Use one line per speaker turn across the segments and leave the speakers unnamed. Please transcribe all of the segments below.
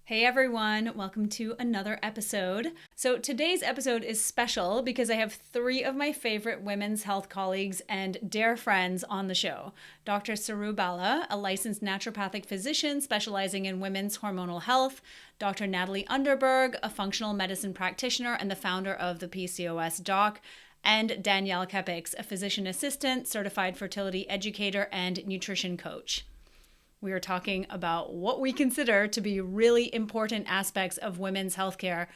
Hey everyone, welcome to another episode. So today's episode is special because I have three of my favorite women's health colleagues and dear friends on the show. Dr. Saru Bala, a licensed naturopathic physician specializing in women's hormonal health, Dr. Natalie Underberg, a functional medicine practitioner and the founder of the PCOS Doc, and Danielle Kepix, a physician assistant, certified fertility educator, and nutrition coach. We are talking about what we consider to be really important aspects of women's healthcare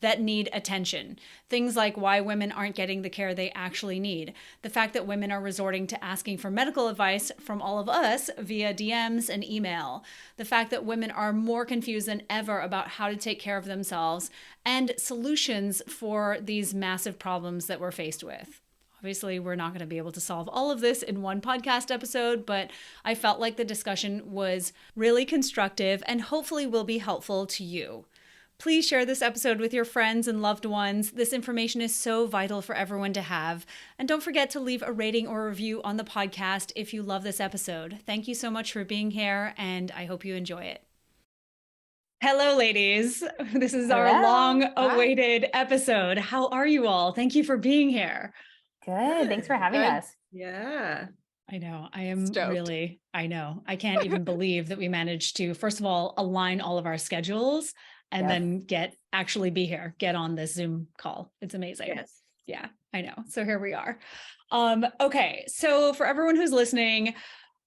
that need attention. Things like why women aren't getting the care they actually need. The fact that women are resorting to asking for medical advice from all of us via DMs and email. The fact that women are more confused than ever about how to take care of themselves and solutions for these massive problems that we're faced with. Obviously, we're not going to be able to solve all of this in one podcast episode, but I felt like the discussion was really constructive and hopefully will be helpful to you. Please share this episode with your friends and loved ones. This information is so vital for everyone to have. And don't forget to leave a rating or review on the podcast if you love this episode. Thank you so much for being here, and I hope you enjoy it. Hello, ladies. This is our long-awaited episode. How are you all? Thank you for being here.
Good. Thanks for having us.
Yeah.
I know. I am
Stoked.
really, I know. I can't even believe that we managed to, first of all, align all of our schedules and then get on this Zoom call. It's amazing.
Yes.
Yeah, I know. So here we are. Okay. So for everyone who's listening,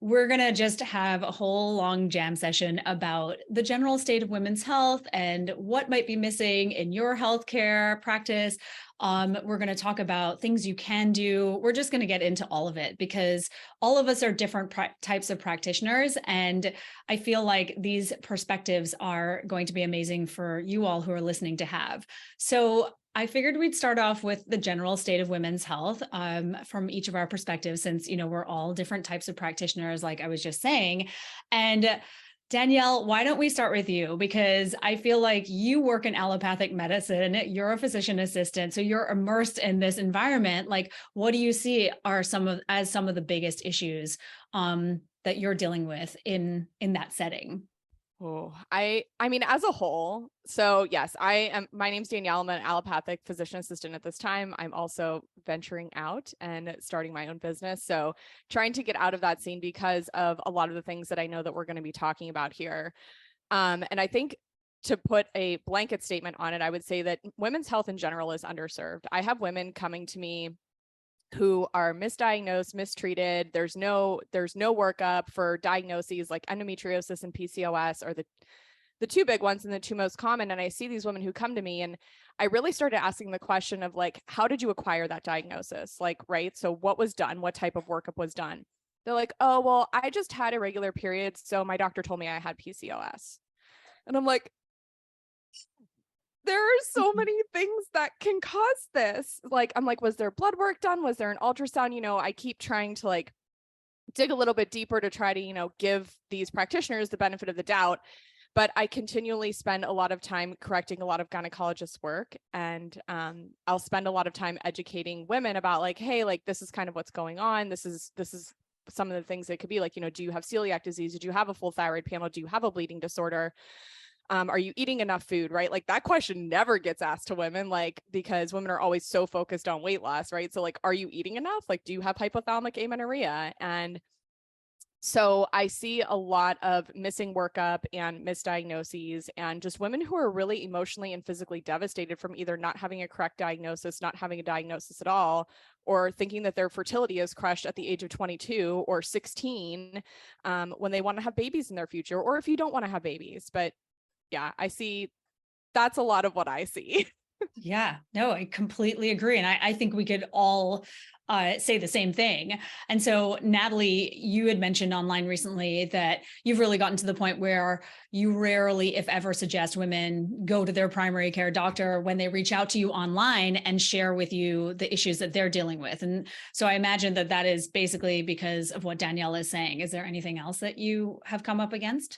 we're going to just have a whole long jam session about the general state of women's health and what might be missing in your healthcare practice. We're going to talk about things you can do. We're just going to get into all of it because all of us are different types of practitioners. And I feel like these perspectives are going to be amazing for you all who are listening to have. So I figured we'd start off with the general state of women's health from each of our perspectives, since, we're all different types of practitioners, like I was just saying. And Danielle, why don't we start with you? Because I feel like you work in allopathic medicine, you're a physician assistant, so you're immersed in this environment. Like, what do you see are some of the biggest issues that you're dealing with in that setting?
Oh, I mean, as a whole, so yes, my name's Danielle. I'm an allopathic physician assistant at this time. I'm also venturing out and starting my own business. So trying to get out of that scene because of a lot of the things that I know that we're going to be talking about here. And I think to put a blanket statement on it, I would say that women's health in general is underserved. I have women coming to me who are misdiagnosed, mistreated. There's no workup for diagnoses like endometriosis and PCOS are the two big ones and the two most common. And I see these women who come to me and I really started asking the question of like, how did you acquire that diagnosis? Like, right. So what was done? What type of workup was done? They're like, oh, well, I just had irregular periods. So my doctor told me I had PCOS. And I'm like, there are so many things that can cause this. Like, I'm like, was there blood work done? Was there an ultrasound? I keep trying to like dig a little bit deeper to try to, give these practitioners the benefit of the doubt. But I continually spend a lot of time correcting a lot of gynecologists' work. And I'll spend a lot of time educating women about like, hey, like, this is kind of what's going on. This is some of the things that could be like, do you have celiac disease? Do you have a full thyroid panel? Do you have a bleeding disorder? Are you eating enough food, right? Like that question never gets asked to women, like, because women are always so focused on weight loss, right? So like, are you eating enough? Like, do you have hypothalamic amenorrhea? And so I see a lot of missing workup and misdiagnoses and just women who are really emotionally and physically devastated from either not having a correct diagnosis, not having a diagnosis at all, or thinking that their fertility is crushed at the age of 22 or 16 when they want to have babies in their future, or if you don't want to have babies. But yeah, I see that's a lot of what I see.
Yeah, no, I completely agree. And I think we could all say the same thing. And so, Natalie, you had mentioned online recently that you've really gotten to the point where you rarely, if ever, suggest women go to their primary care doctor when they reach out to you online and share with you the issues that they're dealing with. And so I imagine that is basically because of what Danielle is saying. Is there anything else that you have come up against?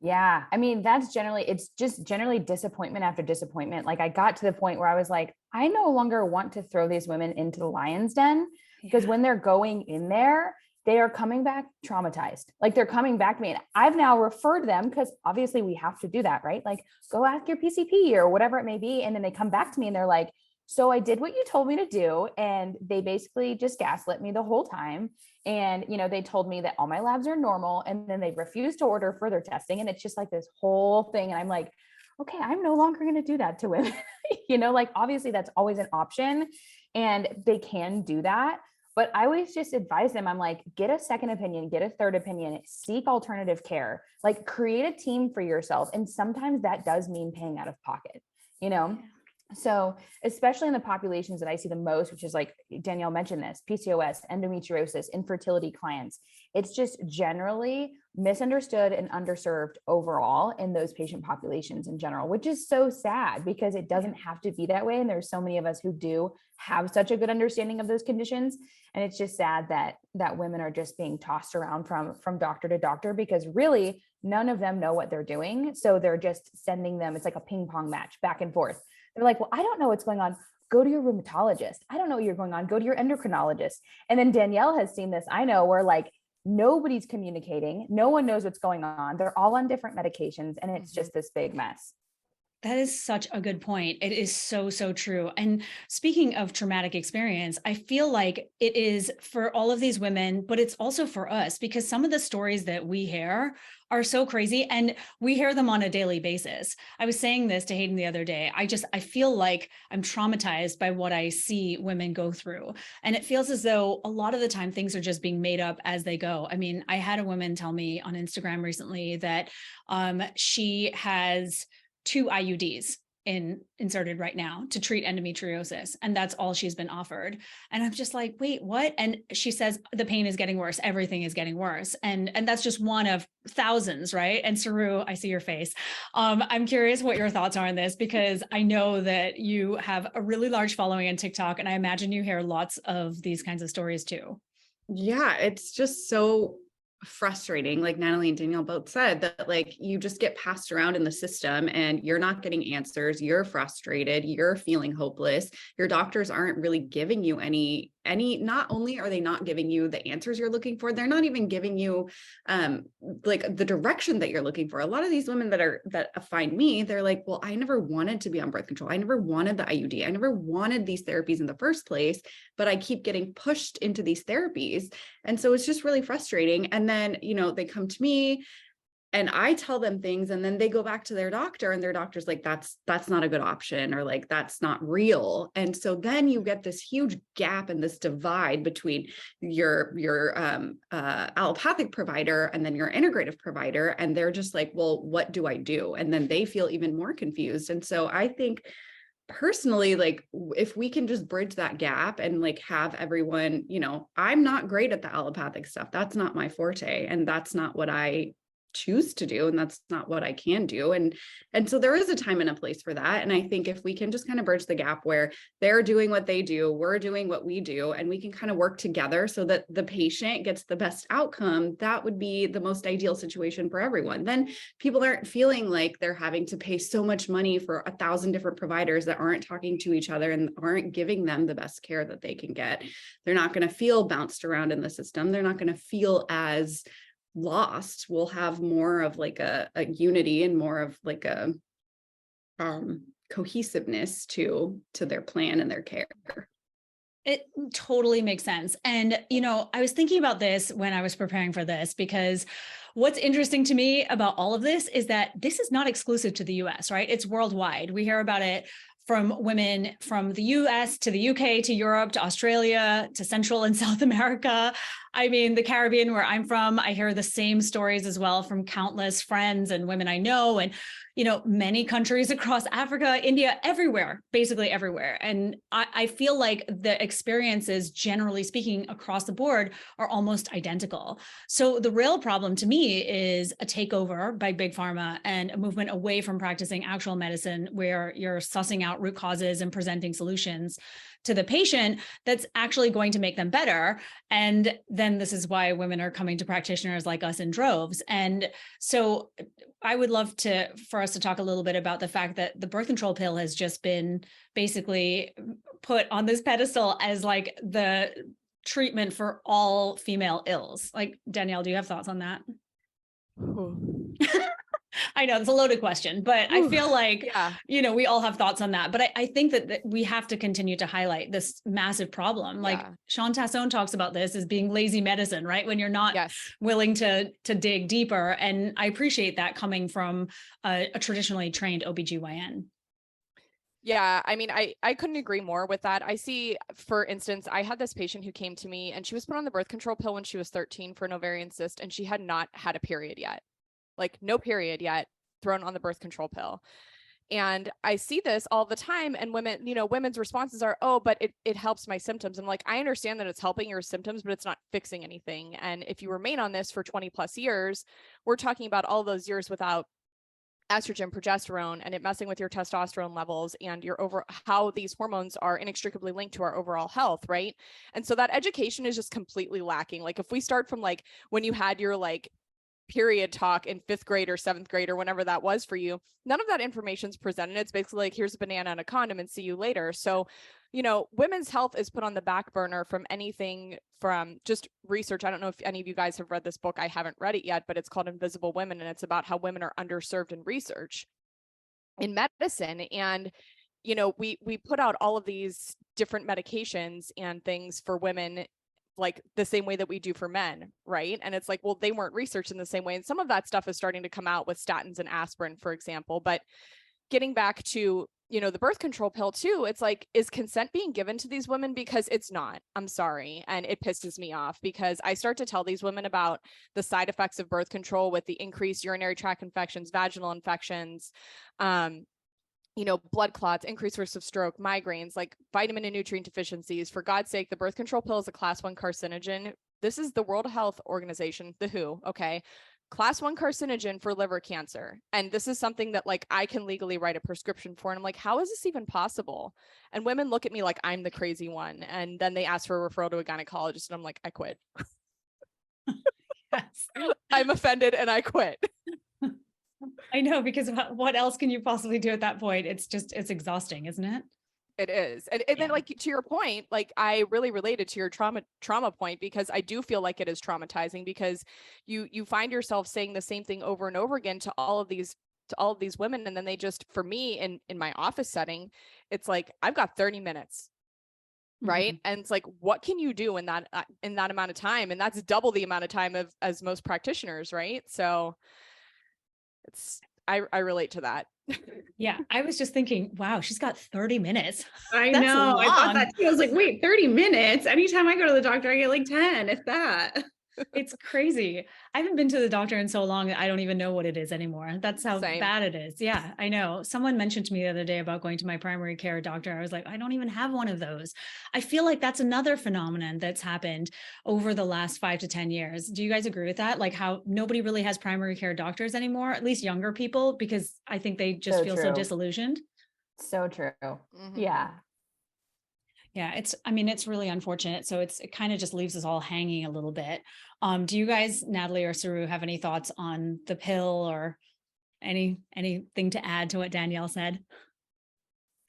Yeah. I mean, it's just generally disappointment after disappointment. Like I got to the point where I was like, I no longer want to throw these women into the lion's den because when they're going in there, they are coming back traumatized. Like they're coming back to me, and I've now referred them, because obviously we have to do that, right? Like go ask your PCP or whatever it may be. And then they come back to me and they're like, so I did what you told me to do. And they basically just gaslit me the whole time. And, they told me that all my labs are normal, and then they refused to order further testing. And it's just like this whole thing. And I'm like, okay, I'm no longer going to do that to women. Like obviously that's always an option and they can do that. But I always just advise them, I'm like, get a second opinion, get a third opinion, seek alternative care, like create a team for yourself. And sometimes that does mean paying out of pocket, So especially in the populations that I see the most, which is like Danielle mentioned this, PCOS, endometriosis, infertility clients, it's just generally misunderstood and underserved overall in those patient populations in general, which is so sad because it doesn't have to be that way. And there's so many of us who do have such a good understanding of those conditions. And it's just sad that women are just being tossed around from doctor to doctor, because really none of them know what they're doing. So they're just sending them, it's like a ping pong match back and forth. They're like, well, I don't know what's going on. Go to your rheumatologist. I don't know what you're going on. Go to your endocrinologist. And then Danielle has seen this, I know, where like nobody's communicating. No one knows what's going on. They're all on different medications. And it's just this big mess.
That is such a good point. It is so, so true. And speaking of traumatic experience, I feel like it is for all of these women, but it's also for us, because some of the stories that we hear are so crazy and we hear them on a daily basis. I was saying this to Hayden the other day. I feel like I'm traumatized by what I see women go through. And it feels as though a lot of the time things are just being made up as they go. I mean, I had a woman tell me on Instagram recently that she has 2 IUDs inserted right now to treat endometriosis. And that's all she's been offered. And I'm just like, wait, what? And she says, the pain is getting worse. Everything is getting worse. And that's just one of thousands, right? And Saru, I see your face. I'm curious what your thoughts are on this, because I know that you have a really large following on TikTok, and I imagine you hear lots of these kinds of stories too.
Yeah, it's just so frustrating. Like Natalie and Danielle both said, that like you just get passed around in the system and you're not getting answers. You're frustrated. You're feeling hopeless. Your doctors aren't really giving you any, not only are they not giving you the answers you're looking for, they're not even giving you like the direction that you're looking for. A lot of these women that find me, they're like, well, I never wanted to be on birth control. I never wanted the IUD. I never wanted these therapies in the first place, but I keep getting pushed into these therapies. And so it's just really frustrating. And then, they come to me and I tell them things, and then they go back to their doctor and their doctor's like, that's not a good option, or like, that's not real. And so then you get this huge gap and this divide between your allopathic provider and then your integrative provider. And they're just like, well, what do I do? And then they feel even more confused. And so I think personally, like if we can just bridge that gap and like have everyone, I'm not great at the allopathic stuff. That's not my forte. And that's not what I choose to do. And that's not what I can do. And so there is a time and a place for that. And I think if we can just kind of bridge the gap where they're doing what they do, we're doing what we do, and we can kind of work together so that the patient gets the best outcome, that would be the most ideal situation for everyone. Then people aren't feeling like they're having to pay so much money for 1,000 different providers that aren't talking to each other and aren't giving them the best care that they can get. They're not going to feel bounced around in the system. They're not going to feel as lost. We'll have more of like a unity and more of like a cohesiveness to their plan and their care.
It totally makes sense. And, I was thinking about this when I was preparing for this, because what's interesting to me about all of this is that this is not exclusive to the US, right? It's worldwide. We hear about it from women from the US to the UK to Europe to Australia to Central and South America. I mean, the Caribbean, where I'm from, I hear the same stories as well from countless friends and women I know, and many countries across Africa, India, everywhere, basically everywhere. And I feel like the experiences, generally speaking, across the board are almost identical. So the real problem to me is a takeover by Big Pharma and a movement away from practicing actual medicine, where you're sussing out root causes and presenting solutions to the patient that's actually going to make them better. And then this is why women are coming to practitioners like us in droves. And so I would love for us to talk a little bit about the fact that the birth control pill has just been basically put on this pedestal as like the treatment for all female ills. Like, Danielle, do you have thoughts on that? I know it's a loaded question, but I feel like,
Yeah.
we all have thoughts on that. But I think that we have to continue to highlight this massive problem. Like Sean Tassone talks about this as being lazy medicine, right? When you're not willing to dig deeper. And I appreciate that coming from a traditionally trained OBGYN.
Yeah, I mean, I couldn't agree more with that. I see, for instance, I had this patient who came to me and she was put on the birth control pill when she was 13 for an ovarian cyst, and she had not had a period yet. Like, no period yet, thrown on the birth control pill. And I see this all the time. And women, women's responses are, oh, but it helps my symptoms. I'm like, I understand that it's helping your symptoms, but it's not fixing anything. And if you remain on this for 20 plus years, we're talking about all those years without estrogen, progesterone, and it messing with your testosterone levels and how these hormones are inextricably linked to our overall health, right? And so that education is just completely lacking. Like, if we start from like when you had your like period talk in 5th grade or 7th grade or whenever that was for you, none of that information is presented. It's basically like, here's a banana and a condom and see you later. So, women's health is put on the back burner from anything from just research. I don't know if any of you guys have read this book. I haven't read it yet, but it's called Invisible Women. And it's about how women are underserved in research in medicine. And, we put out all of these different medications and things for women like the same way that we do for men, right? And it's like, well, they weren't researched in the same way. And some of that stuff is starting to come out with statins and aspirin, for example. But getting back to, the birth control pill too, it's like, is consent being given to these women? Because it's not. I'm sorry. And it pisses me off because I start to tell these women about the side effects of birth control with the increased urinary tract infections, vaginal infections, blood clots, increased risk of stroke, migraines, like vitamin and nutrient deficiencies. For God's sake, the birth control pill is a class 1 carcinogen. This is the World Health Organization, the WHO, okay? Class 1 carcinogen for liver cancer. And this is something that like I can legally write a prescription for. And I'm like, how is this even possible? And women look at me like I'm the crazy one. And then they ask for a referral to a gynecologist. And I'm like, I quit.
Yes.
I'm offended and I quit.
I know, because what else can you possibly do at that point? It's exhausting, isn't it?
It is. And then like to your point, like I really related to your trauma point, because I do feel like it is traumatizing because you find yourself saying the same thing over and over again to all of these women. And then they just, for me in my office setting, it's like, I've got 30 minutes. Right. Mm-hmm. And it's like, what can you do in that amount of time? And that's double the amount of time as most practitioners. Right. So I relate to that.
Yeah. I was just thinking, wow, she's got 30 minutes.
I know. I thought that too. I was like, wait, 30 minutes. Anytime I go to the doctor, I get like 10, if that.
It's crazy. I haven't been to the doctor in so long that I don't even know what it is anymore. That's how bad it is. Yeah, I know. Someone mentioned to me the other day about going to my primary care doctor. I was like, I don't even have one of those. I feel like that's another phenomenon that's happened over the last 5 to 10 years. Do you guys agree with that? Like how nobody really has primary care doctors anymore, at least younger people, because I think they just feel so disillusioned.
So true. Mm-hmm. Yeah.
Yeah, it's really unfortunate. So it kind of just leaves us all hanging a little bit. Do you guys, Natalie or Saru, have any thoughts on the pill or anything to add to what Danielle said?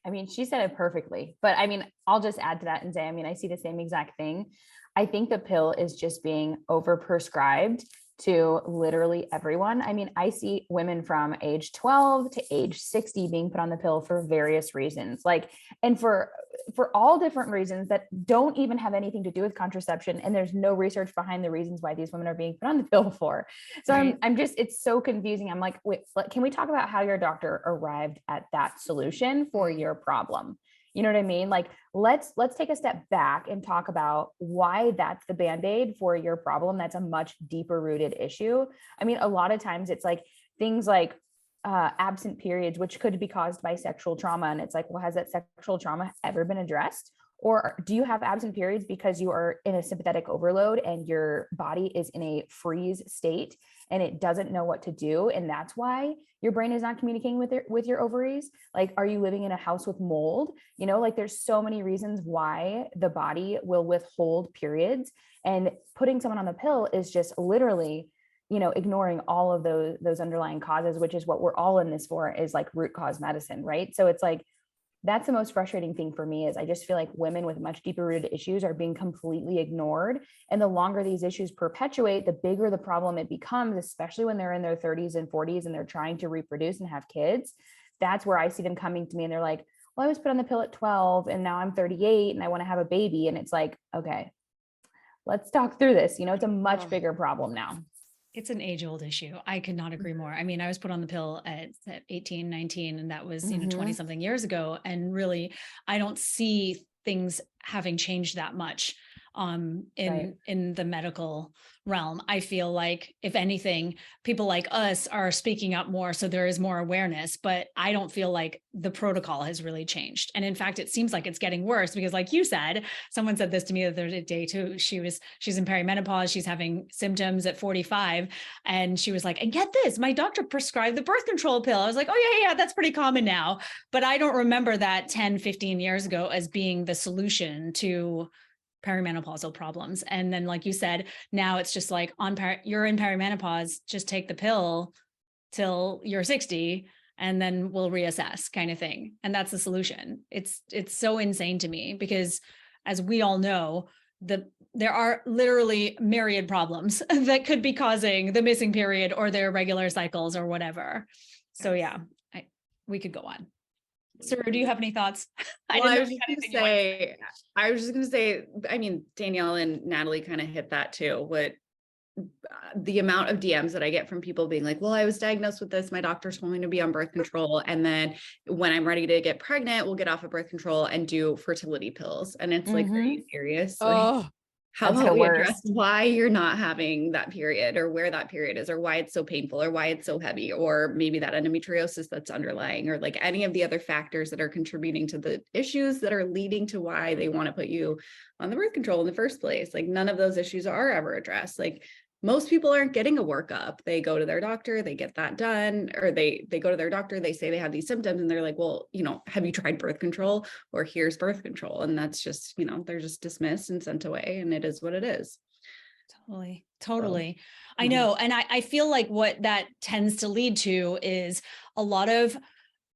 I mean, she said it perfectly, but I mean, I'll just add to that and say, I mean, I see the same exact thing. I think the pill is just being overprescribed to literally everyone. I mean, I see women from age 12 to age 60 being put on the pill for various reasons, and for all different reasons that don't even have anything to do with contraception. And there's no research behind the reasons why these women are being put on the pill for. So right. I'm just, it's so confusing. I'm like, wait, can we talk about how your doctor arrived at that solution for your problem? You know what I mean? Like, let's take a step back and talk about why that's the Band-Aid for your problem. That's a much deeper rooted issue. I mean, a lot of times it's like things like absent periods, which could be caused by sexual trauma. And it's like, well, has that sexual trauma ever been addressed? Or do you have absent periods because you are in a sympathetic overload and your body is in a freeze state and it doesn't know what to do? And that's why your brain is not communicating with your ovaries. Like, are you living in a house with mold? You know, like there's so many reasons why the body will withhold periods, and putting someone on the pill is just literally, you know, ignoring all of those underlying causes, which is what we're all in this for, is like root cause medicine. Right. So it's like, that's the most frustrating thing for me is I just feel like women with much deeper rooted issues are being completely ignored. And the longer these issues perpetuate, the bigger the problem it becomes, especially when they're in their 30s and 40s and they're trying to reproduce and have kids. That's where I see them coming to me and they're like, well, I was put on the pill at 12 and now I'm 38 and I want to have a baby. And it's like, okay, let's talk through this. It's a much bigger problem now.
It's an age-old issue. I could not agree more. I mean, I was put on the pill at 18, 19, and that was, 20 something years ago. And really, I don't see things having changed that much in the medical realm. I feel like, if anything, people like us are speaking up more, so there is more awareness, but I don't feel like the protocol has really changed. And in fact, it seems like it's getting worse because, like you said, someone said this to me the other day too. She's in perimenopause, she's having symptoms at 45, and she was like, and get this, my doctor prescribed the birth control pill. I was like, oh yeah, that's pretty common now. But I don't remember that 10, 15 years ago as being the solution to perimenopausal problems. And then, like you said, now it's just like you're in perimenopause, just take the pill till you're 60 and then we'll reassess, kind of thing. And that's the solution. It's so insane to me because, as we all know, there are literally myriad problems that could be causing the missing period or their irregular cycles or whatever. So yeah, we could go on. Sir, do you have any thoughts?
I was just going to say, I mean, Danielle and Natalie kind of hit that too. What the amount of DMs that I get from people being like, well, I was diagnosed with this. My doctor told me to be on birth control. And then when I'm ready to get pregnant, we'll get off of birth control and do fertility pills. And it's like, are you serious?
Oh,
how about we address why you're not having that period, or where that period is, or why it's so painful, or why it's so heavy, or maybe that endometriosis that's underlying, or like any of the other factors that are contributing to the issues that are leading to why they want to put you on the birth control in the first place. Like, none of those issues are ever addressed. Like, most people aren't getting a workup. They go to their doctor, they get that done, or they go to their doctor, they say they have these symptoms, and they're like, well, have you tried birth control? Or here's birth control. And that's just, they're just dismissed and sent away, and it is what it is.
Totally. I know. And I feel like what that tends to lead to is a lot of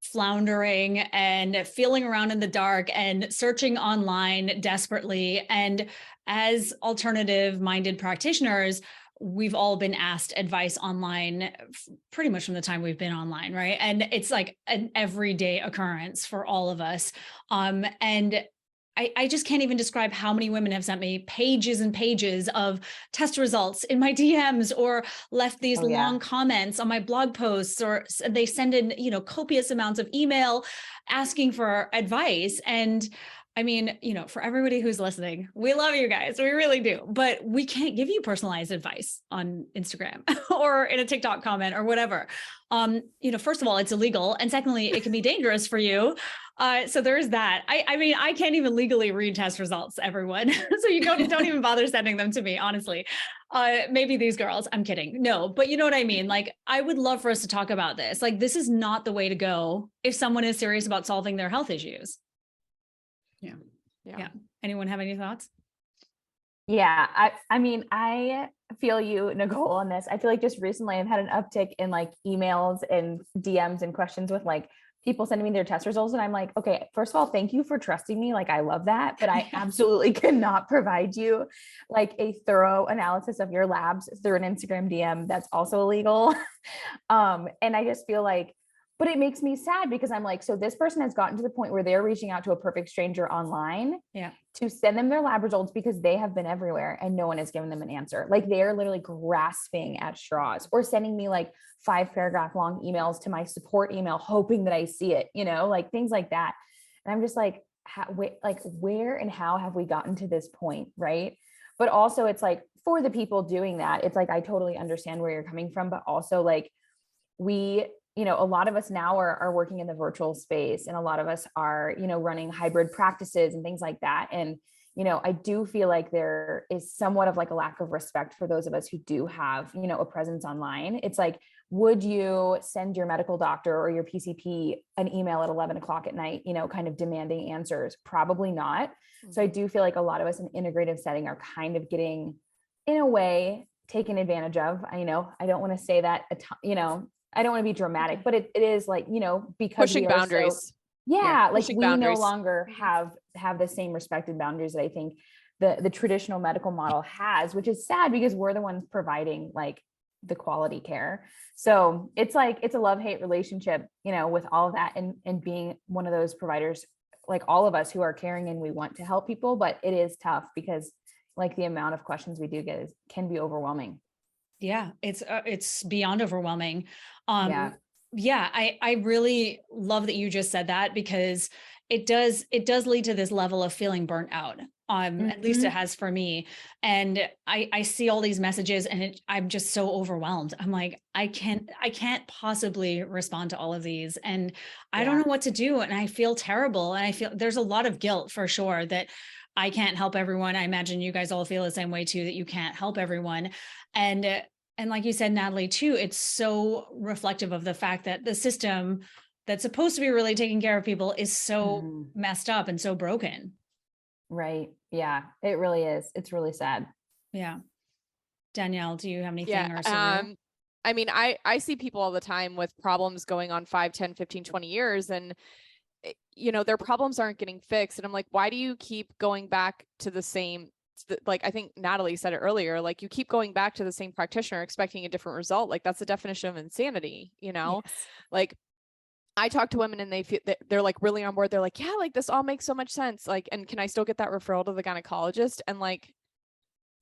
floundering and feeling around in the dark and searching online desperately. And as alternative minded practitioners, we've all been asked advice online pretty much from the time we've been online, right? And it's like an everyday occurrence for all of us. And I just can't even describe how many women have sent me pages and pages of test results in my DMs, or left these long comments on my blog posts, or they send in, copious amounts of email asking for advice. And I mean, for everybody who's listening, we love you guys. We really do. But we can't give you personalized advice on Instagram or in a TikTok comment or whatever. First of all, it's illegal. And secondly, it can be dangerous for you. So there's that. I mean, I can't even legally read test results, everyone. So you don't even bother sending them to me, honestly. Maybe these girls, I'm kidding. No, but you know what I mean? Like, I would love for us to talk about this. Like, this is not the way to go if someone is serious about solving their health issues. Yeah. Anyone have any thoughts?
Yeah. I mean, I feel you, Nicole, on this. I feel like just recently I've had an uptick in like emails and DMs and questions with like people sending me their test results. And I'm like, okay, first of all, thank you for trusting me. Like, I love that, but I absolutely cannot provide you like a thorough analysis of your labs through an Instagram DM. That's also illegal. And I just feel like, but it makes me sad because I'm like, so this person has gotten to the point where they're reaching out to a perfect stranger online to send them their lab results because they have been everywhere and no one has given them an answer. Like, they are literally grasping at straws, or sending me like 5-paragraph long emails to my support email, hoping that I see it, like things like that. And I'm just like, where and how have we gotten to this point? Right. But also it's like, for the people doing that, it's like, I totally understand where you're coming from, but also like a lot of us now are working in the virtual space, and a lot of us are, running hybrid practices and things like that. And, I do feel like there is somewhat of like a lack of respect for those of us who do have, a presence online. It's like, would you send your medical doctor or your PCP an email at 11 o'clock at night, kind of demanding answers? Probably not. So I do feel like a lot of us in integrative setting are kind of getting, in a way, taken advantage of. I don't want to say that, I don't want to be dramatic, but it is like, because
pushing boundaries.
Yeah. Like
pushing
we no
boundaries.
longer have the same respected boundaries that I think the traditional medical model has, which is sad because we're the ones providing like the quality care. So it's like, it's a love-hate relationship, you know, with all of that and being one of those providers, like all of us who are caring and we want to help people, but it is tough because like the amount of questions we do get can be overwhelming.
Yeah, it's beyond overwhelming.
Yeah.
Yeah, I really love that you just said that because it does lead to this level of feeling burnt out. At least it has for me. And I see all these messages and I'm just so overwhelmed. I'm like, I can't possibly respond to all of these. And I don't know what to do. And I feel terrible. And I feel there's a lot of guilt for sure that I can't help everyone. I imagine you guys all feel the same way too, that you can't help everyone. And like you said, Natalie, too, it's so reflective of the fact that the system that's supposed to be really taking care of people is so messed up and so broken.
Right. Yeah, it really is. It's really sad.
Yeah. Danielle, do you have anything?
Yeah.
Or Saru?
I mean, I see people all the time with problems going on 5, 10, 15, 20 years. And, you know, their problems aren't getting fixed. And I'm like, why do you keep going back to the same, like, I think Natalie said it earlier, like you keep going back to the same practitioner expecting a different result. Like that's the definition of insanity, you know, like I talk to women and they feel that they're like really on board. They're like, yeah, like this all makes so much sense. Like, and can I still get that referral to the gynecologist? And like,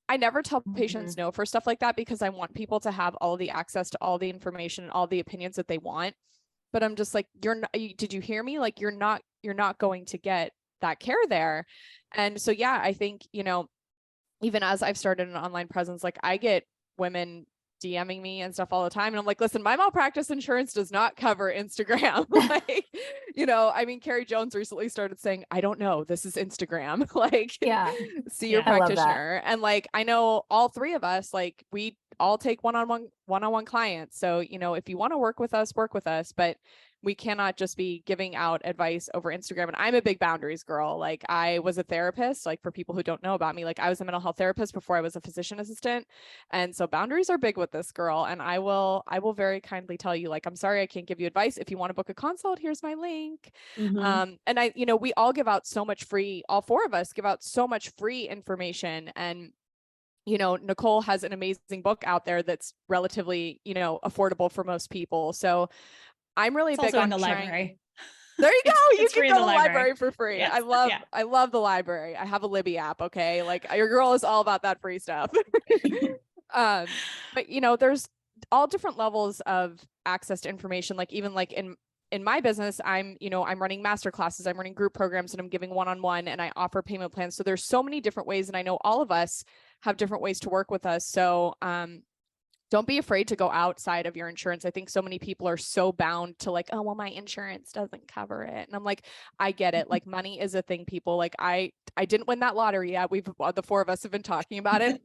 I never tell patients no for stuff like that because I want people to have all the access to all the information and all the opinions that they want. But I'm just like, did you hear me? Like, you're not going to get that care there. And so, yeah, I think, you know, even as I've started an online presence, like I get women DMing me and stuff all the time. And I'm like, listen, my malpractice insurance does not cover Instagram. Like, you know, I mean, Carrie Jones recently started saying, I don't know, this is Instagram. Like, see your practitioner. And like, I know all three of us, like we all take one-on-one clients. So, you know, if you want to work with us, but we cannot just be giving out advice over Instagram. And I'm a big boundaries girl. Like I was a therapist, like for people who don't know about me, like I was a mental health therapist before I was a physician assistant. And so boundaries are big with this girl. And I will very kindly tell you, like, I'm sorry, I can't give you advice. If you want to book a consult, here's my link. And I, you know, we all give out so much free, all four of us give out so much free information. And you know, Nicole has an amazing book out there that's relatively, you know, affordable for most people. So I'm really big on
the library.
There you go. You can go to the library for free.
Yes.
I love the library. I have a Libby app. Okay. Like your girl is all about that free stuff. But you know, there's all different levels of access to information. Like even like in my business, I'm running master classes, I'm running group programs, and I'm giving one-on-one, and I offer payment plans. So there's so many different ways. And I know all of us have different ways to work with us. So, don't be afraid to go outside of your insurance. I think so many people are so bound to like, oh, well, my insurance doesn't cover it. And I'm like, I get it. Like money is a thing, people. Like I didn't win that lottery yet. The four of us have been talking about it.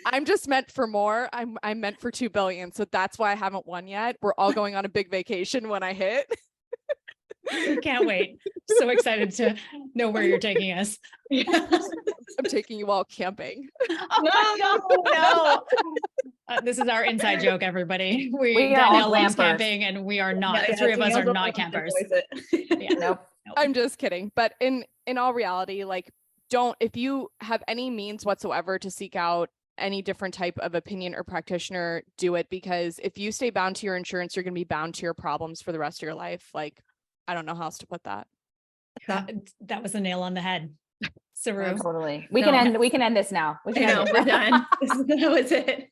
I'm just meant for more. I'm meant for 2 billion. So that's why I haven't won yet. We're all going on a big vacation when I hit.
We can't wait. So excited to know where you're taking us.
I'm taking you all camping.
No. This is our inside joke, everybody. Danielle loves camping, and we are not. The three of us are not campers.
Nope.
I'm just kidding. But in all reality, like, if you have any means whatsoever to seek out any different type of opinion or practitioner, do it, because if you stay bound to your insurance, you're going to be bound to your problems for the rest of your life. Like, I don't know how else to put that.
That was a nail on the head. Saru.
Oh, totally. We can end this now.
We're done. That was it.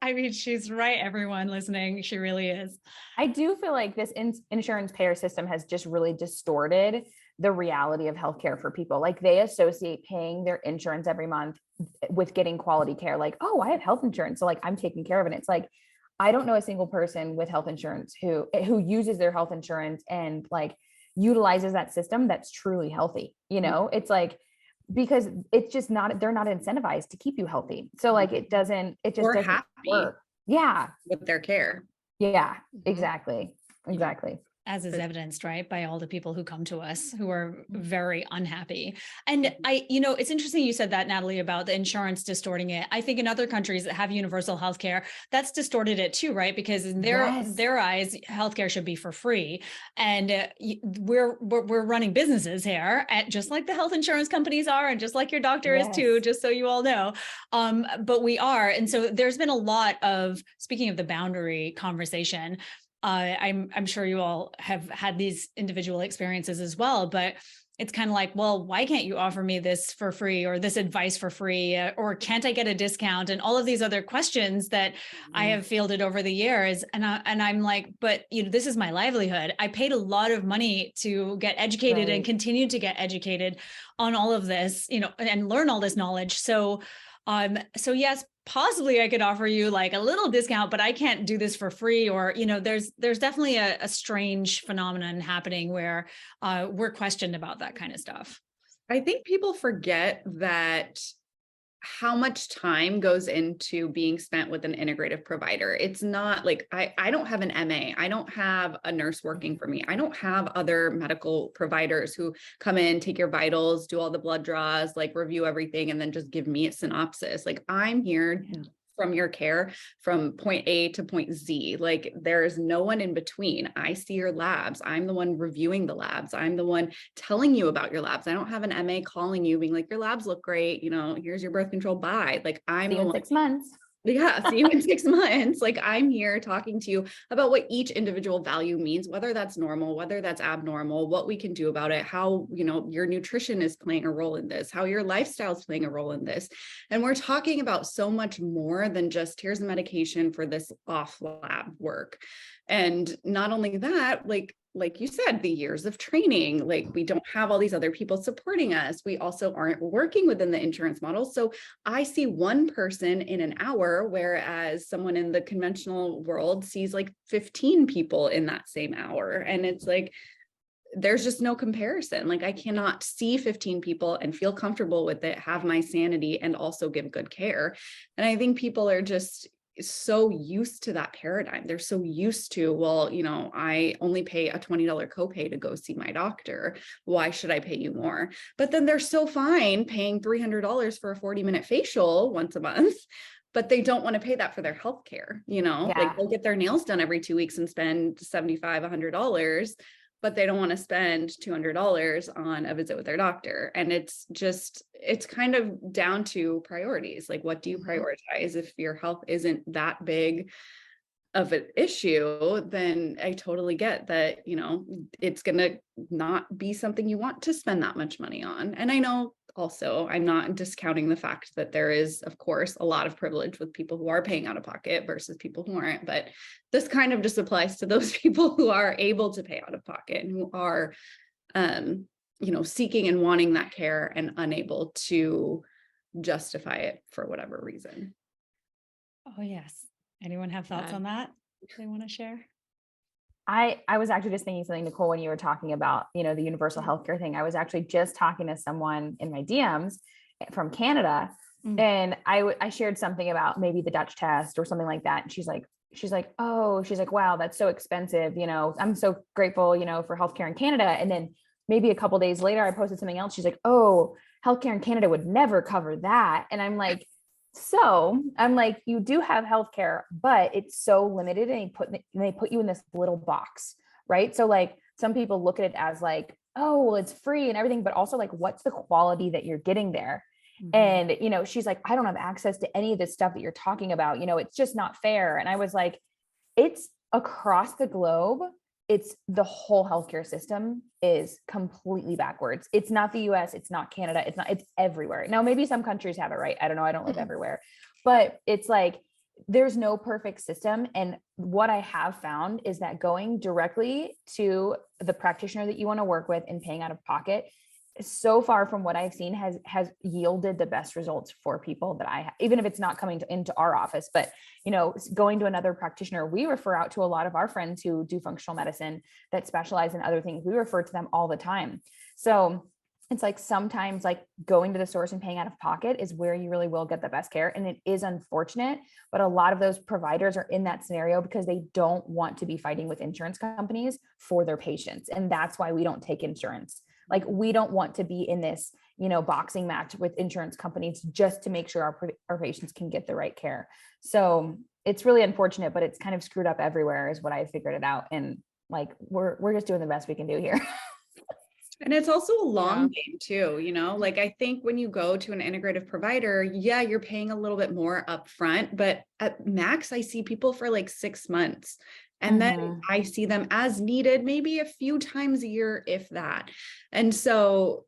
I mean, she's right, everyone listening. She really is.
I do feel like this insurance payer system has just really distorted the reality of healthcare for people. Like they associate paying their insurance every month with getting quality care. Like, oh, I have health insurance, so like I'm taking care of it. It's like, I don't know a single person with health insurance who uses their health insurance and like utilizes that system that's truly healthy. You know, it's like, because it's just not, they're not incentivized to keep you healthy. So like it just doesn't
happy
work. Yeah.
With their care.
Yeah, exactly.
As is evidenced, right, by all the people who come to us who are very unhappy. And it's interesting you said that, Natalie, about the insurance distorting it. I think in other countries that have universal healthcare, that's distorted it too, right? Because in their eyes, healthcare should be for free. And we're running businesses here, just like the health insurance companies are, and just like your doctor is too, just so you all know. But we are. And so there's been a lot of, speaking of the boundary conversation, I'm sure you all have had these individual experiences as well, but it's kind of like, well, why can't you offer me this for free, or this advice for free, or can't I get a discount? And all of these other questions that I have fielded over the years. And I'm like, but this is my livelihood. I paid a lot of money to get educated and continue to get educated on all of this, and learn all this knowledge. So yes, possibly I could offer you like a little discount, but I can't do this for free. Or, there's definitely a strange phenomenon happening where we're questioned about that kind of stuff.
I think people forget that how much time goes into being spent with an integrative provider. It's not like I don't have an MA. I don't have a nurse working for me. I don't have other medical providers who come in, take your vitals, do all the blood draws, like review everything, and then just give me a synopsis. Like, I'm here from your care from point A to point Z. Like, there's no one in between. I see your labs. I'm the one reviewing the labs. I'm the one telling you about your labs. I don't have an MA calling you being like, your labs look great. Here's your birth control. Bye. Like, I'm
see you in 6 months.
Yeah, see you in 6 months. Like, I'm here talking to you about what each individual value means, whether that's normal, whether that's abnormal, what we can do about it, how, your nutrition is playing a role in this, how your lifestyle is playing a role in this. And we're talking about so much more than just, here's the medication for this off lab work. And not only that, like you said, the years of training, like, we don't have all these other people supporting us. We also aren't working within the insurance model. So I see one person in an hour, whereas someone in the conventional world sees like 15 people in that same hour. And it's like, there's just no comparison. Like, I cannot see 15 people and feel comfortable with it, have my sanity, and also give good care. And I think people are just so used to that paradigm. They're so used to, well, I only pay a $20 copay to go see my doctor. Why should I pay you more? But then they're so fine paying $300 for a 40-minute facial once a month, but they don't want to pay that for their healthcare. Like, they'll get their nails done every 2 weeks and spend $75, $100, but they don't want to spend $200 on a visit with their doctor. And it's kind of down to priorities. Like, what do you prioritize? If your health isn't that big of an issue, then I totally get that, it's going to not be something you want to spend that much money on. And I know also, I'm not discounting the fact that there is, of course, a lot of privilege with people who are paying out of pocket versus people who aren't. But this kind of just applies to those people who are able to pay out of pocket and who are, seeking and wanting that care and unable to justify it for whatever reason.
Oh, yes. Anyone have thoughts on that they want to share?
I was actually just thinking something, Nicole, when you were talking about, the universal healthcare thing. I was actually just talking to someone in my DMs from Canada, and I shared something about maybe the Dutch test or something like that. And she's like, wow, that's so expensive. I'm so grateful, for healthcare in Canada. And then maybe a couple of days later, I posted something else. She's like, oh, healthcare in Canada would never cover that. And I'm like, you do have healthcare, but it's so limited, and they put you in this little box, right? So like, some people look at it as like, oh, well, it's free and everything, but also like, what's the quality that you're getting there? And, she's like, I don't have access to any of this stuff that you're talking about. It's just not fair. And I was like, it's across the globe. It's the whole healthcare system is completely backwards. It's not the US, it's not Canada, it's everywhere. Now, maybe some countries have it right. I don't know. I don't live everywhere, but it's like, there's no perfect system. And what I have found is that going directly to the practitioner that you want to work with and paying out of pocket, so far from what I've seen, has yielded the best results for people that I have, even if it's not coming into our office, but, going to another practitioner. We refer out to a lot of our friends who do functional medicine that specialize in other things. We refer to them all the time. So it's like sometimes like going to the source and paying out of pocket is where you really will get the best care. And it is unfortunate, but a lot of those providers are in that scenario because they don't want to be fighting with insurance companies for their patients. And that's why we don't take insurance. Like we don't want to be in this, boxing match with insurance companies just to make sure our patients can get the right care. So it's really unfortunate, but it's kind of screwed up everywhere is what I figured it out. And like, we're just doing the best we can do here.
And it's also a long game too, like I think when you go to an integrative provider, yeah, you're paying a little bit more upfront, but at max, I see people for like 6 months. And then I see them as needed, maybe a few times a year, if that. And so,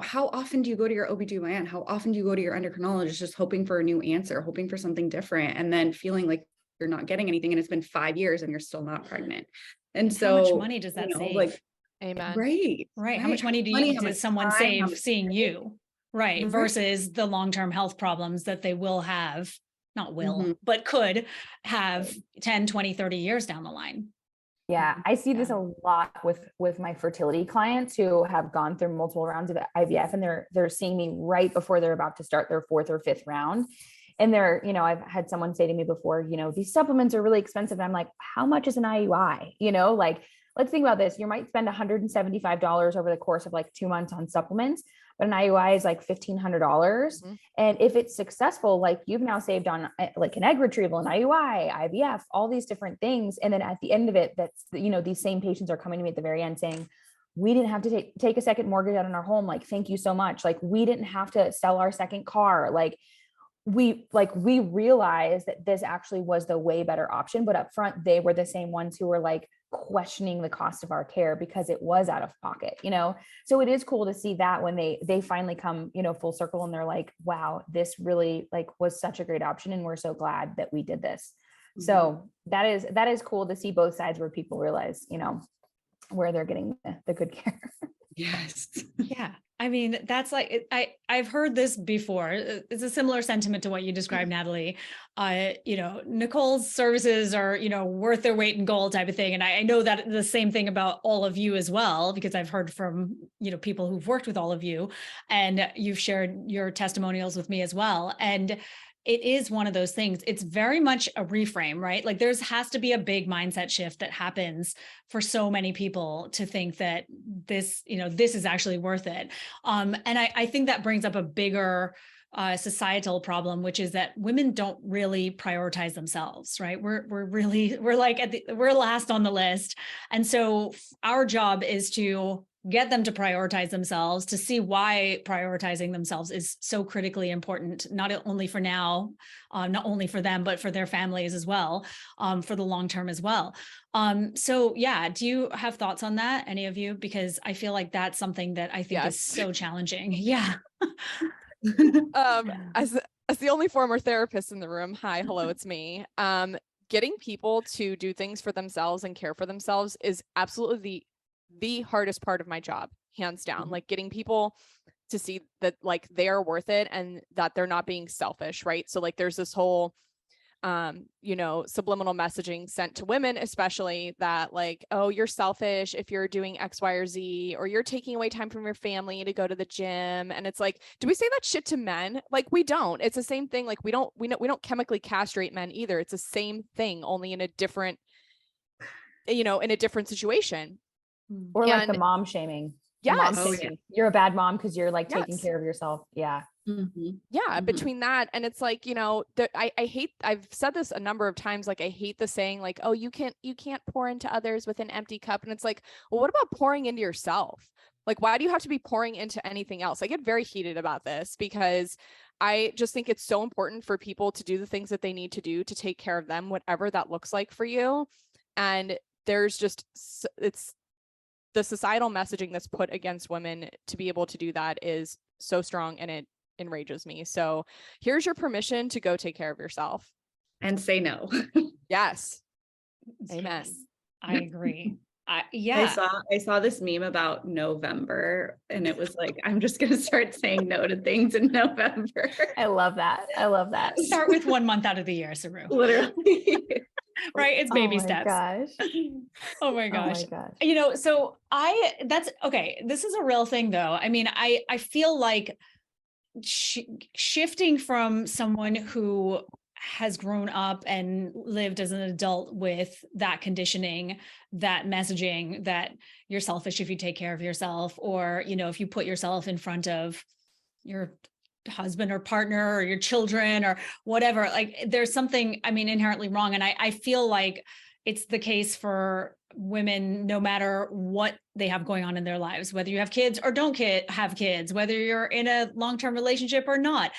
how often do you go to your OB/GYN? How often do you go to your endocrinologist just hoping for a new answer, hoping for something different, and then feeling like you're not getting anything and it's been 5 years and you're still not pregnant? And so
how much money does that save?
Like,
amen.
Right.
How much money does someone save seeing you? Right. Versus the long-term health problems that they will have, not will, but could have 10, 20, 30 years down the line.
Yeah. I see this a lot with my fertility clients who have gone through multiple rounds of IVF, and they're seeing me right before they're about to start their 4th or 5th round. And I've had someone say to me before, these supplements are really expensive. And I'm like, how much is an IUI? Like, let's think about this. You might spend $175 over the course of like 2 months on supplements, but an IUI is like $1,500. And if it's successful, like you've now saved on like an egg retrieval, an IUI, IVF, all these different things. And then at the end of it, that's, these same patients are coming to me at the very end saying, we didn't have to take a second mortgage out on our home. Like, thank you so much. Like, we didn't have to sell our second car. Like, we realized that this actually was the way better option, but up front, they were the same ones who were like questioning the cost of our care because it was out of pocket, so it is cool to see that when they finally come, full circle, and they're like, wow, this really like was such a great option. And we're so glad that we did this. So that is cool to see both sides where people realize, where they're getting the good care.
Yes.
Yeah. I mean, that's like, I've heard this before. It's a similar sentiment to what you described, Natalie. Nicole's services are, worth their weight in gold type of thing. And I know that the same thing about all of you as well, because I've heard from, people who've worked with all of you, and you've shared your testimonials with me as well. And it is one of those things. It's very much a reframe, right? Like has to be a big mindset shift that happens for so many people to think that this is actually worth it. And I think that brings up a bigger societal problem, which is that women don't really prioritize themselves, right? We're last on the list. And so our job is to get them to prioritize themselves, to see why prioritizing themselves is so critically important, not only for now, not only for them, but for their families as well, for the long term as well. So yeah, do you have thoughts on that, any of you? Because I feel like that's something that I think is so challenging. Yeah.
As the only former therapist in the room, hello, it's me. Getting people to do things for themselves and care for themselves is absolutely the hardest part of my job, hands down. Like getting people to see that like they are worth it and that they're not being selfish, right? So like there's this whole subliminal messaging sent to women, especially, that like, oh, you're selfish if you're doing X, Y, or Z, or you're taking away time from your family to go to the gym. And it's like, do we say that shit to men? Like, we don't. It's the same thing. Like we don't chemically castrate men either. It's the same thing, only in a different, in a different situation.
Or like the mom shaming.
Yes.
You're a bad mom because you're like taking care of yourself. Yeah.
Yeah. Between that, and it's like, I hate, I've said this a number of times, like I hate the saying like, oh, you can't pour into others with an empty cup. And it's like, well, what about pouring into yourself? Like, why do you have to be pouring into anything else? I get very heated about this because I just think it's so important for people to do the things that they need to do to take care of them, whatever that looks like for you. And there's just, it's the societal messaging that's put against women to be able to do that is so strong, and it enrages me. So here's your permission to go take care of yourself.
And say no.
Yes. Amen.
I agree.
I saw this meme about November, and it was like, I'm just going to start saying no to things in November.
I love that.
Start with 1 month out of the year, Saru.
Literally.
right? It's baby
Oh my
steps.
gosh.
Oh my
Oh
gosh.
my gosh.
You know, so that's okay. This is a real thing though. I mean, I feel like shifting from someone who has grown up and lived as an adult with that conditioning, that messaging that you're selfish if you take care of yourself, or, you know, if you put yourself in front of your husband or partner or your children or whatever, like there's something, I mean, inherently wrong. And I feel like it's the case for women, no matter what they have going on in their lives, whether you have kids or don't have kids, whether you're in a long-term relationship or not,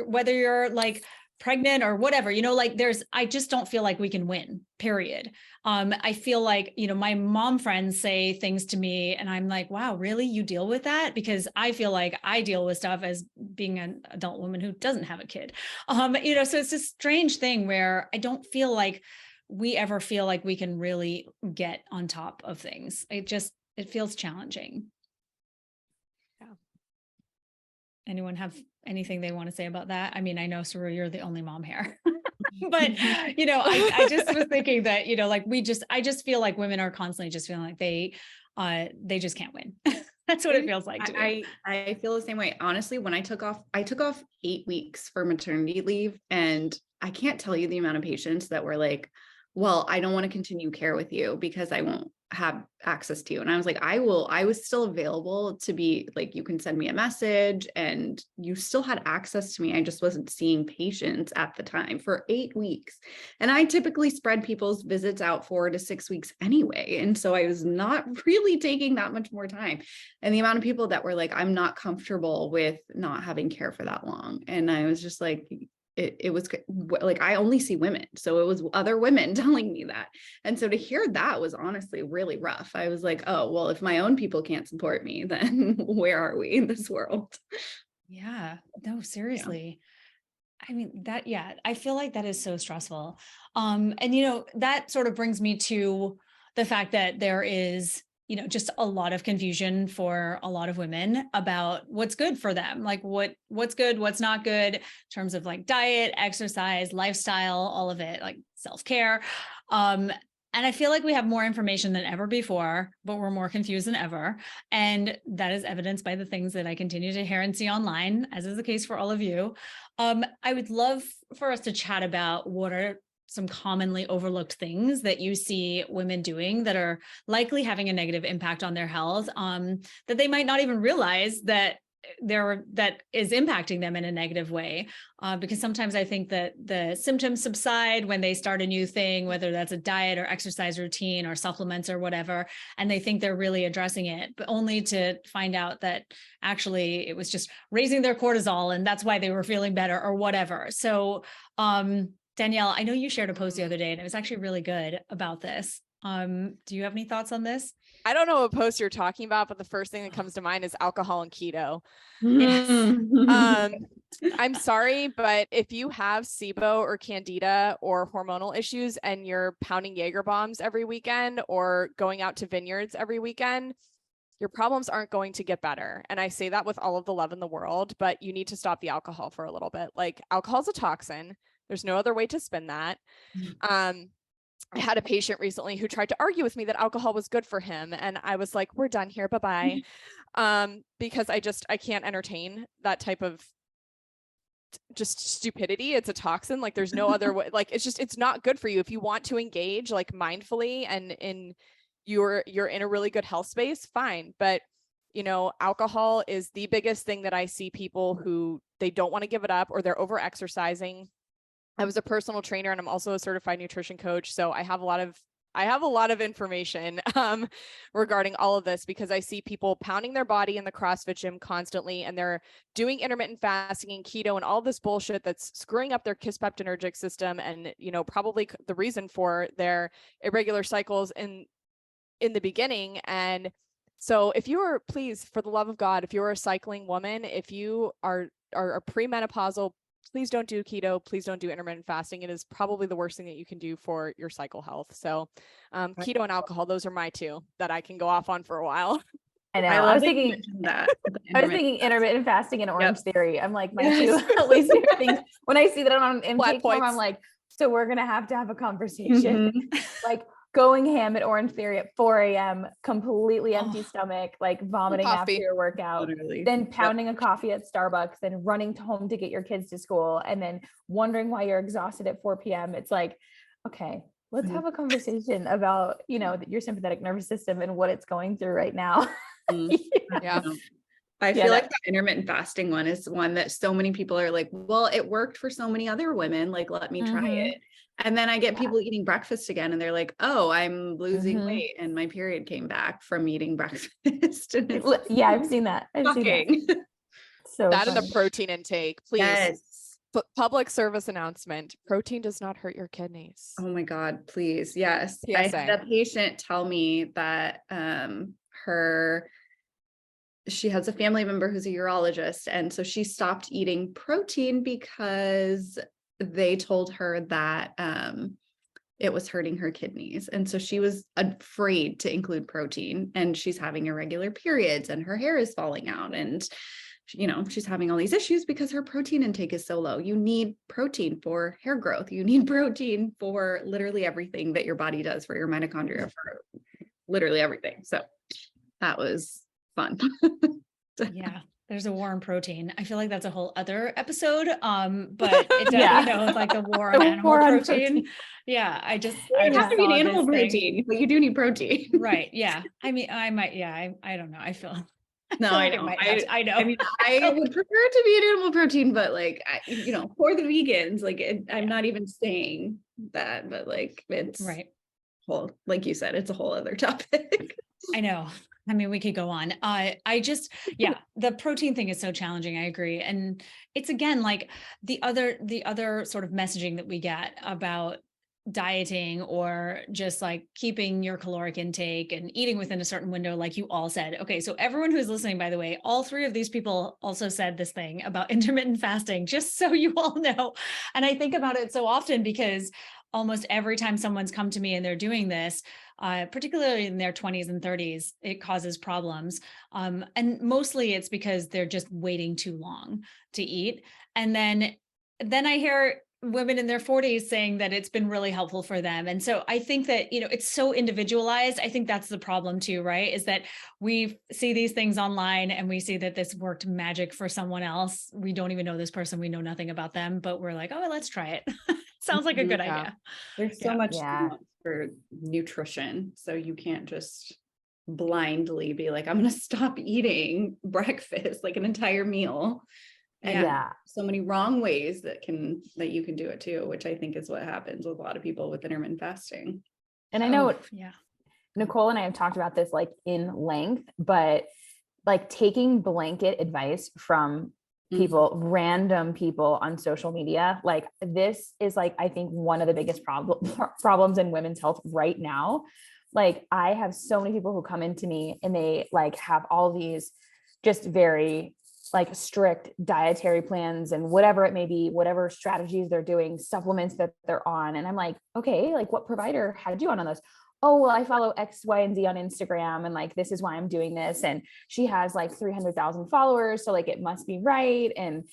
whether you're like pregnant or whatever, you know, like I just don't feel like we can win, period. I feel like, you know, my mom friends say things to me and I'm like, wow, really? You deal with that? Because I feel like I deal with stuff as being an adult woman who doesn't have a kid. You know, so it's this strange thing where I don't feel like we ever feel like we can really get on top of things. It feels challenging.
Yeah.
Anyone have anything they want to say about that? I mean, I know, Saru, you're the only mom here, but you know, I just was thinking that, you know, like I just feel like women are constantly just feeling like they just can't win. That's what it feels like to me.
I feel the same way. Honestly, when I took off 8 weeks for maternity leave, and I can't tell you the amount of patients that were like, well, I don't want to continue care with you because I won't have access to you. And I was like, I was still available to be like, you can send me a message, and you still had access to me. I just wasn't seeing patients at the time for 8 weeks. And I typically spread people's visits out 4 to 6 weeks anyway. And so I was not really taking that much more time. And the amount of people that were like, I'm not comfortable with not having care for that long. And I was just like, it was like, I only see women. So it was other women telling me that. And so to hear that was honestly really rough. I was like, oh, well, if my own people can't support me, then where are we in this world?
Yeah, no, seriously. Yeah. I mean, I feel like that is so stressful. And you know, that sort of brings me to the fact that there is, you know, just a lot of confusion for a lot of women about what's good for them, like what's good, what's not good in terms of like diet, exercise, lifestyle, all of it, like self-care. And I feel like we have more information than ever before, but we're more confused than ever. And that is evidenced by the things that I continue to hear and see online, as is the case for all of you. I would love for us to chat about what are some commonly overlooked things that you see women doing that are likely having a negative impact on their health, that they might not even realize that is impacting them in a negative way. Because sometimes I think that the symptoms subside when they start a new thing, whether that's a diet or exercise routine or supplements or whatever, and they think they're really addressing it, but only to find out that actually it was just raising their cortisol and that's why they were feeling better or whatever. So, Danielle, I know you shared a post the other day and it was actually really good about this. Do you have any thoughts on this?
I don't know what post you're talking about, but the first thing that comes to mind is alcohol and keto.
Yes.
I'm sorry, but if you have SIBO or candida or hormonal issues and you're pounding Jaeger bombs every weekend or going out to vineyards every weekend, your problems aren't going to get better. And I say that with all of the love in the world, but you need to stop the alcohol for a little bit. Like, alcohol is a toxin. There's no other way to spin that. I had a patient recently who tried to argue with me that alcohol was good for him. And I was like, we're done here. Bye-bye. Because I can't entertain that type of just stupidity. It's a toxin. Like, there's no other way. Like, it's not good for you. If you want to engage like mindfully and you're in a really good health space, fine. But you know, alcohol is the biggest thing that I see people who they don't want to give it up, or they're over exercising. I was a personal trainer and I'm also a certified nutrition coach. So I have a lot of information regarding all of this, because I see people pounding their body in the CrossFit gym constantly, and they're doing intermittent fasting and keto and all this bullshit that's screwing up their kisspeptinergic system, and you know, probably the reason for their irregular cycles in the beginning. And so if you are, please, for the love of God, if you're a cycling woman, if you are premenopausal, please don't do keto. Please don't do intermittent fasting. It is probably the worst thing that you can do for your cycle health. So keto and alcohol, those are my two that I can go off on for a while.
I know. I was thinking intermittent fasting and Orange Theory. I'm like, my two least favorite things. When I see that on an intake form, I'm like, So we're going to have a conversation, like going ham at Orange Theory at 4 a.m., completely empty stomach, like vomiting after your workout,
Literally.
then pounding a coffee at Starbucks, then running home to get your kids to school, and then wondering why you're exhausted at 4 p.m. It's like, okay, let's have a conversation about, your sympathetic nervous system and what it's going through right now.
Yeah.
I feel like the intermittent fasting one is one that so many people are like, well, it worked for so many other women. Like, let me try it. And then I get people eating breakfast again and they're like, oh, I'm losing weight and my period came back from eating breakfast. And
Yeah, I've seen that. So
that
funny.
and the protein intake, please.
Yes.
Public service announcement. Protein does not hurt your kidneys.
Oh my God, please. Yes.
PSA.
I had a patient tell me that she has a family member who's a urologist. And so she stopped eating protein because they told her that it was hurting her kidneys. And so she was afraid to include protein, and she's having irregular periods and her hair is falling out. And, she's having all these issues because her protein intake is so low. You need protein for hair growth. You need protein for literally everything that your body does, for your mitochondria, for literally everything. So that was fun.
Yeah, there's a war on protein. I feel like that's a whole other episode. But it's like the war on animal protein. Yeah, I
have to eat animal protein, but you do need protein.
Right. Yeah. I mean, I might. Yeah. I don't know. I feel.
No, I know. I know. I mean, I would prefer to be an animal protein, but like, for the vegans, like, I'm not even saying that, but like, it's
right.
Whole, like you said, it's a whole other topic.
I know. I mean, we could go on. The protein thing is so challenging. I agree. And it's again, like the other sort of messaging that we get about dieting or just like keeping your caloric intake and eating within a certain window, like you all said. Okay. So everyone who's listening, by the way, all three of these people also said this thing about intermittent fasting, just so you all know. And I think about it so often because almost every time someone's come to me and they're doing this, particularly in their 20s and 30s, it causes problems. And mostly it's because they're just waiting too long to eat. And then I hear women in their 40s saying that it's been really helpful for them. And so I think that, it's so individualized. I think that's the problem too, right? Is that we see these things online and we see that this worked magic for someone else. We don't even know this person. We know nothing about them, but we're like, oh, let's try it. Sounds like a good idea.
There's so much for nutrition. So you can't just blindly be like, I'm going to stop eating breakfast, like an entire meal. And so many wrong ways that you can do it too, which I think is what happens with a lot of people with intermittent fasting.
And I know Nicole and I have talked about this like in length, but like taking blanket advice from people, random people on social media, like this is like, I think one of the biggest problems in women's health right now. Like I have so many people who come into me and they like have all these just very like strict dietary plans and whatever it may be, whatever strategies they're doing, supplements that they're on. And I'm like, okay, like what provider had you on those? Oh, well, I follow X, Y, and Z on Instagram. And like, this is why I'm doing this. And she has like 300,000 followers. So like, it must be right. And,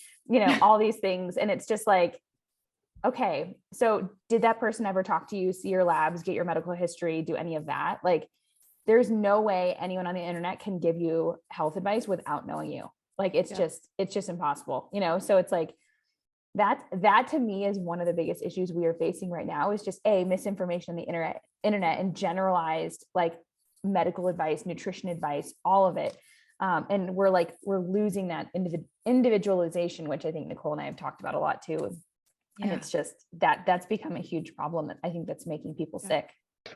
all these things. And it's just like, okay, so did that person ever talk to you, see your labs, get your medical history, do any of that? Like, there's no way anyone on the internet can give you health advice without knowing you. Like, it's just impossible, So it's like, that to me is one of the biggest issues we are facing right now is just misinformation on the internet and generalized like medical advice, nutrition advice, all of it. And we're losing that individualization, which I think Nicole and I have talked about a lot too. And it's just that's become a huge problem that I think that's making people sick.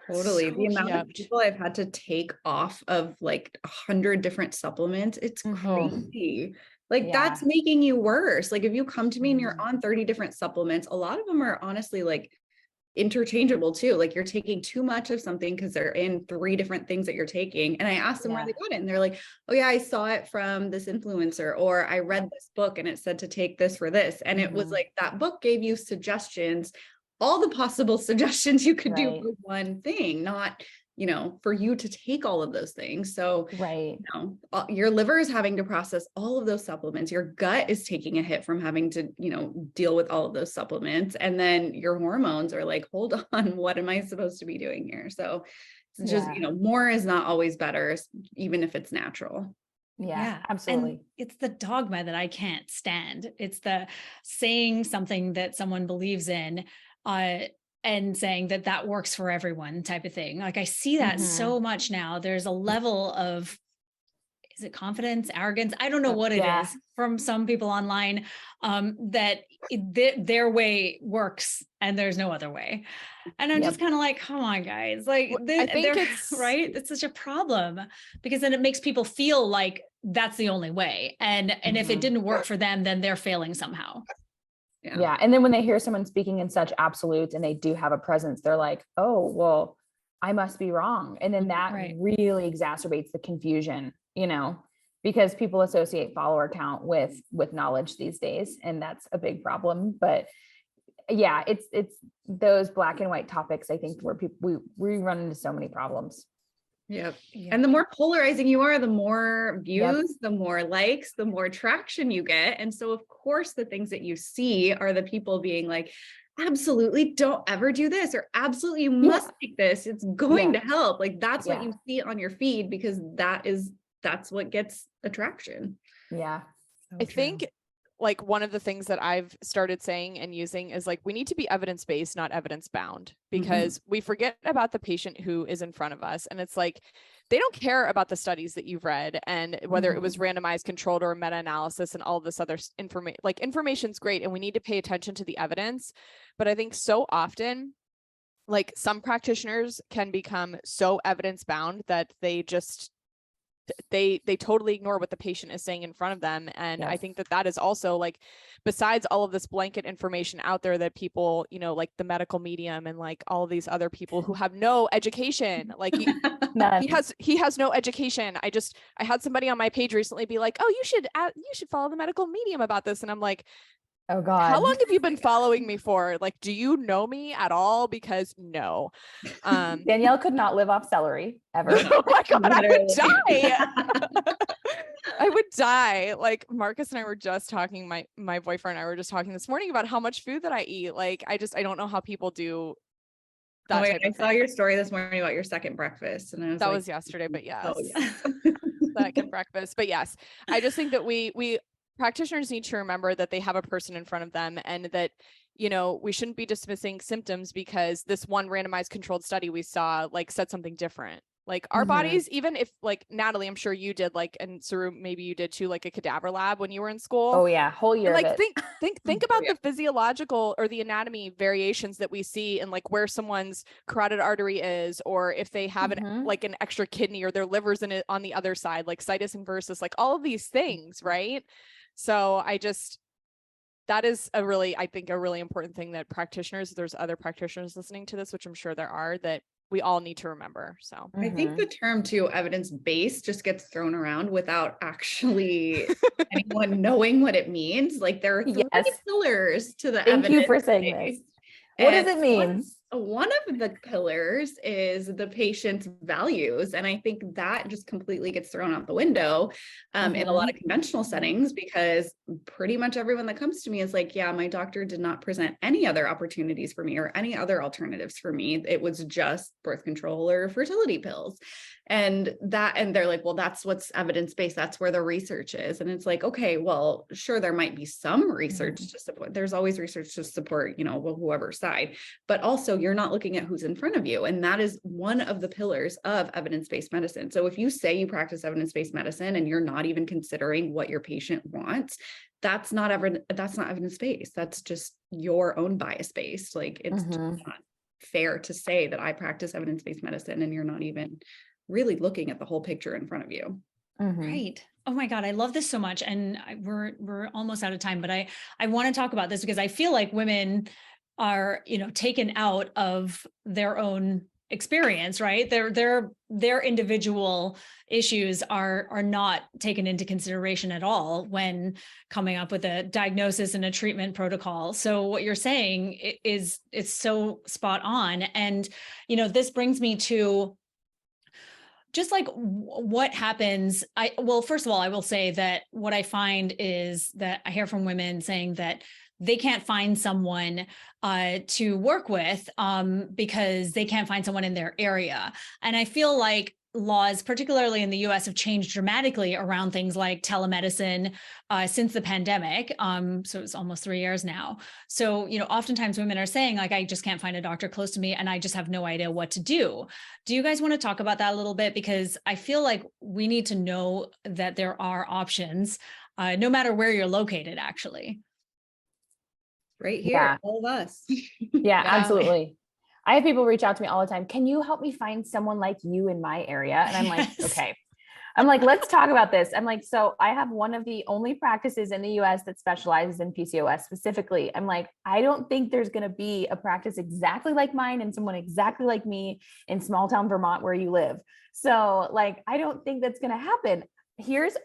Totally. The amount of people I've had to take off of like 100 different supplements, it's crazy. Like that's making you worse. Like if you come to me and you're on 30 different supplements, a lot of them are honestly like interchangeable too. Like you're taking too much of something because they're in 3 different things that you're taking. And I asked them where they got it and they're like, oh yeah, I saw it from this influencer, or I read this book and it said to take this for this. And it was like, that book gave you suggestions, all the possible suggestions you could do for one thing, not for you to take all of those things. So,
Right.
Your liver is having to process all of those supplements. Your gut is taking a hit from having to, deal with all of those supplements. And then your hormones are like, hold on, what am I supposed to be doing here? So it's just, more is not always better, even if it's natural.
Yeah, absolutely.
And it's the dogma that I can't stand. It's the saying something that someone believes in, and saying that works for everyone type of thing. Like I see that so much now. There's a level of, is it confidence, arrogance? I don't know what it is from some people online, that their way works and there's no other way. And I'm just kind of like, come on, guys. Like,
I think it's
right. It's such a problem because then it makes people feel like that's the only way. And if it didn't work for them, then they're failing somehow.
Yeah. And then when they hear someone speaking in such absolutes and they do have a presence, they're like, oh, well, I must be wrong. And then that really exacerbates the confusion, because people associate follower count with knowledge these days. And that's a big problem. But yeah, it's those black and white topics, I think, where we run into so many problems.
Yep. And the more polarizing you are, the more views, the more likes, the more traction you get. And so of course the things that you see are the people being like, absolutely don't ever do this, or absolutely you must take this. It's going to help. Like that's what you see on your feed, because that's what gets attraction.
Yeah.
So I think like one of the things that I've started saying and using is like, we need to be evidence-based, not evidence-bound, because we forget about the patient who is in front of us. And it's like, they don't care about the studies that you've read and whether it was randomized, controlled, or meta-analysis and all this other information. Like information's great and we need to pay attention to the evidence. But I think so often, like some practitioners can become so evidence-bound that they just they totally ignore what the patient is saying in front of them. And I think that is also like, besides all of this blanket information out there that people, like the medical medium and like all of these other people who have no education, like he has no education. I had somebody on my page recently be like, oh, you should follow the medical medium about this. And I'm like,
oh God,
how long have you been following me for? Like, do you know me at all? Because no.
Danielle could not live off celery ever.
Oh my God, I would die. I would die. Like Marcus and I were just talking, my boyfriend and I were just talking this morning about how much food that I eat. Like, I don't know how people do that.
I saw your story this morning about your second breakfast, and
that was yesterday, but yes. Second breakfast. But yes, I just think that we practitioners need to remember that they have a person in front of them, and that, we shouldn't be dismissing symptoms because this one randomized controlled study we saw like said something different. Like our bodies, even if like Natalie, I'm sure you did, like, and Saru, maybe you did too, like a cadaver lab when you were in school.
Oh yeah. Whole year.
And, like think about the physiological or the anatomy variations that we see in like where someone's carotid artery is, or if they have an extra kidney or their liver's in it on the other side, like situs inversus, like all of these things. Right. So that is I think a really important thing that practitioners, there's other practitioners listening to this, which I'm sure there are, that we all need to remember. So
I think the term too, evidence-based, just gets thrown around without actually anyone knowing what it means. Like there are three pillars to the evidence.
Thank you for saying this. What does it mean?
One of the pillars is the patient's values. And I think that just completely gets thrown out the window in a lot of conventional settings, because pretty much everyone that comes to me is like, yeah, my doctor did not present any other opportunities for me or any other alternatives for me. It was just birth control or fertility pills. And they're like, well, that's what's evidence-based. That's where the research is. And it's like, okay, well, sure, there might be some research to support. There's always research to support, whoever's side, but also you're not looking at who's in front of you. And that is one of the pillars of evidence-based medicine. So if you say you practice evidence-based medicine and you're not even considering what your patient wants, that's not evidence-based. That's just your own bias-based. Like it's just not fair to say that I practice evidence-based medicine and you're not even really looking at the whole picture in front of you.
Right. Oh my God, I love this so much. And we're almost out of time, but I want to talk about this because I feel like women are, taken out of their own experience, right? Their individual issues are not taken into consideration at all when coming up with a diagnosis and a treatment protocol. So what you're saying is so spot on. And, this brings me to just like what happens. Well, first of all, I will say that what I find is that I hear from women saying that they can't find someone to work with because they can't find someone in their area. And I feel like laws, particularly in the US, have changed dramatically around things like telemedicine since the pandemic. So it's almost 3 years now. So, oftentimes women are saying like, I just can't find a doctor close to me and I just have no idea what to do. Do you guys want to talk about that a little bit? Because I feel like we need to know that there are options, no matter where you're located, actually.
Right here,
Yeah.
all of us.
Yeah, absolutely. I have people reach out to me all the time. Can you help me find someone like you in my area? And I'm like, okay. I'm like, let's talk about this. I'm like, so I have one of the only practices in the US that specializes in PCOS specifically. I'm like, I don't think there's going to be a practice exactly like mine and someone exactly like me in small town Vermont where you live. So like, I don't think that's going to happen. Here's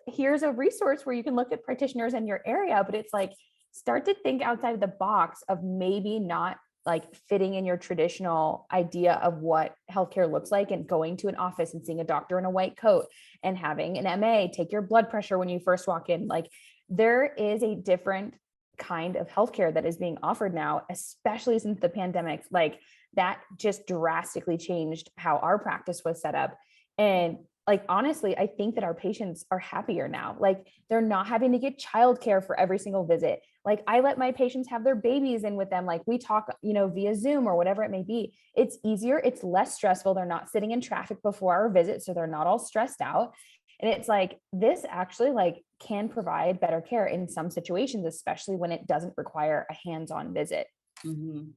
a resource where you can look at practitioners in your area, but it's like, start to think outside of the box of maybe not like fitting in your traditional idea of what healthcare looks like and going to an office and seeing a doctor in a white coat and having an MA take your blood pressure when you first walk in. Like there is a different kind of healthcare that is being offered now, especially since the pandemic. Like that just drastically changed how our practice was set up. And like, honestly, I think that our patients are happier now. Like they're not having to get childcare for every single visit. Like I let my patients have their babies in with them. Like we talk, via Zoom or whatever it may be. It's easier. It's less stressful. They're not sitting in traffic before our visit. So they're not all stressed out. And it's like, this actually like can provide better care in some situations, especially when it doesn't require a hands-on visit.
Mm-hmm.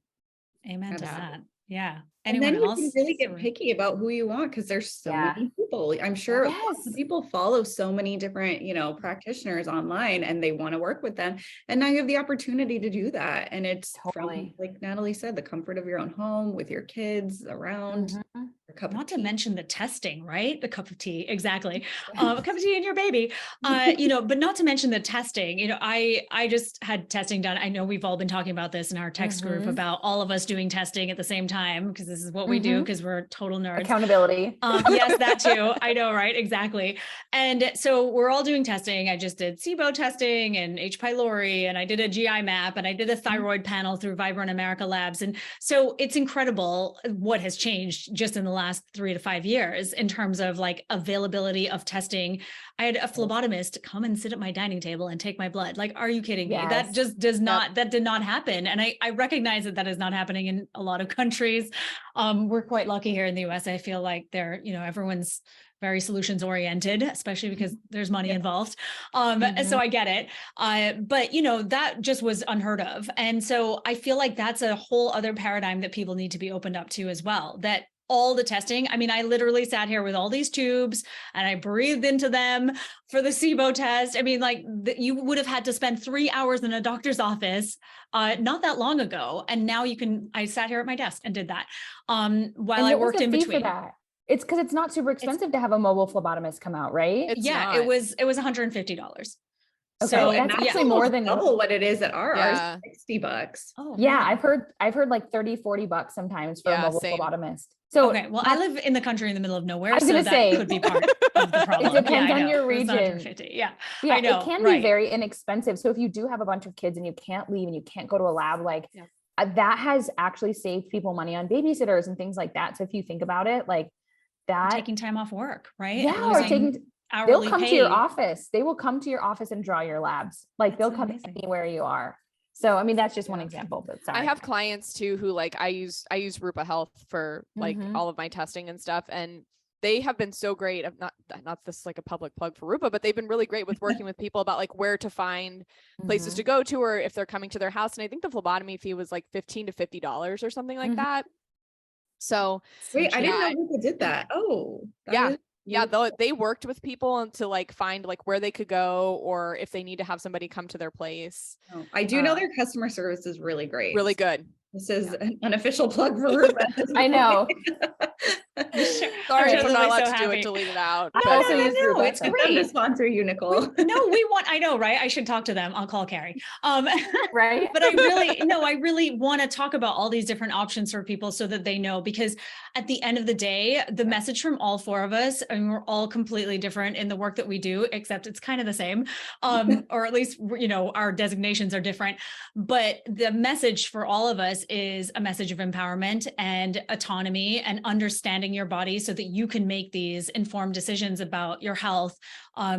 Amen to that. Yeah.
And
Anyone
then you
else?
can really get picky about who you want because there's so many people. I'm sure lots of people follow so many different, practitioners online and they want to work with them. And now you have the opportunity to do that. And it's from, like Natalie said, the comfort of your own home with your kids around.
Not to mention the testing, right? The cup of tea. Exactly. A cup of tea and your baby, but not to mention the testing, I just had testing done. I know we've all been talking about this in our text group about all of us doing testing at the same time, because this is what we do, because we're total nerds.
Accountability.
Yes, that too. I know, right? Exactly. And so we're all doing testing. I just did SIBO testing and H. pylori, and I did a GI map, and I did a thyroid panel through Vibrant America Labs. And so it's incredible what has changed just in the last 3 to 5 years in terms of like availability of testing. I had a phlebotomist come and sit at my dining table and take my blood. Like, are you kidding me? That just that did not happen. And I recognize that is not happening in a lot of countries. We're quite lucky here in the US. I feel like everyone's very solutions oriented, especially because there's money involved. So I get it. But that just was unheard of. And so I feel like that's a whole other paradigm that people need to be opened up to as well. That all the testing. I mean, I literally sat here with all these tubes and I breathed into them for the SIBO test. I mean, like you would have had to spend 3 hours in a doctor's office not that long ago. And now I sat here at my desk and did that while I worked in between.
It's because it's not super expensive to have a mobile phlebotomist come out, right?
It was $150.
Okay,
so
that's actually more than
double what it is at ours, $60.
Oh, yeah. I've heard like $30-$40 sometimes for a mobile phlebotomist. So
okay, well, I live in the country in the middle of nowhere, so that could be part of the problem.
It depends on your region.
Yeah,
I know. It can be very inexpensive. So if you do have a bunch of kids and you can't leave and you can't go to a lab, like that has actually saved people money on babysitters and things like that. So if you think about it, like that,
taking time off work, right?
Yeah, or they'll come to your office. They will come to your office and draw your labs. Like they'll come anywhere you are. So, I mean, that's just one example, but sorry.
I have clients too, who like, I use Rupa Health for like all of my testing and stuff. And they have been so great. Not this like a public plug for Rupa, but they've been really great with working with people about like where to find places to go to, or if they're coming to their house. And I think the phlebotomy fee was like $15 to $50 or something like that. So
wait, I didn't know Rupa did that. Oh,
they worked with people to like find like where they could go, or if they need to have somebody come to their place.
I do know their customer service is really great.
Really good.
This is an unofficial plug for Rupa.
I know.
Sure.
Sorry if I'm not
so
allowed to do
happy.
it, delete it out.
I
No,
also
no,
use
no,
Ruba,
it's
so-
Get them to
great.
sponsor you, Nicole.
No, we want, I know, right? I should talk to them. I'll call Carrie.
Right.
But I really want to talk about all these different options for people so that they know, because at the end of the day, the message from all four of us, I mean, we're all completely different in the work that we do, except it's kind of the same. Or at least, our designations are different, but the message for all of us is a message of empowerment and autonomy and understanding your body so that you can make these informed decisions about your health.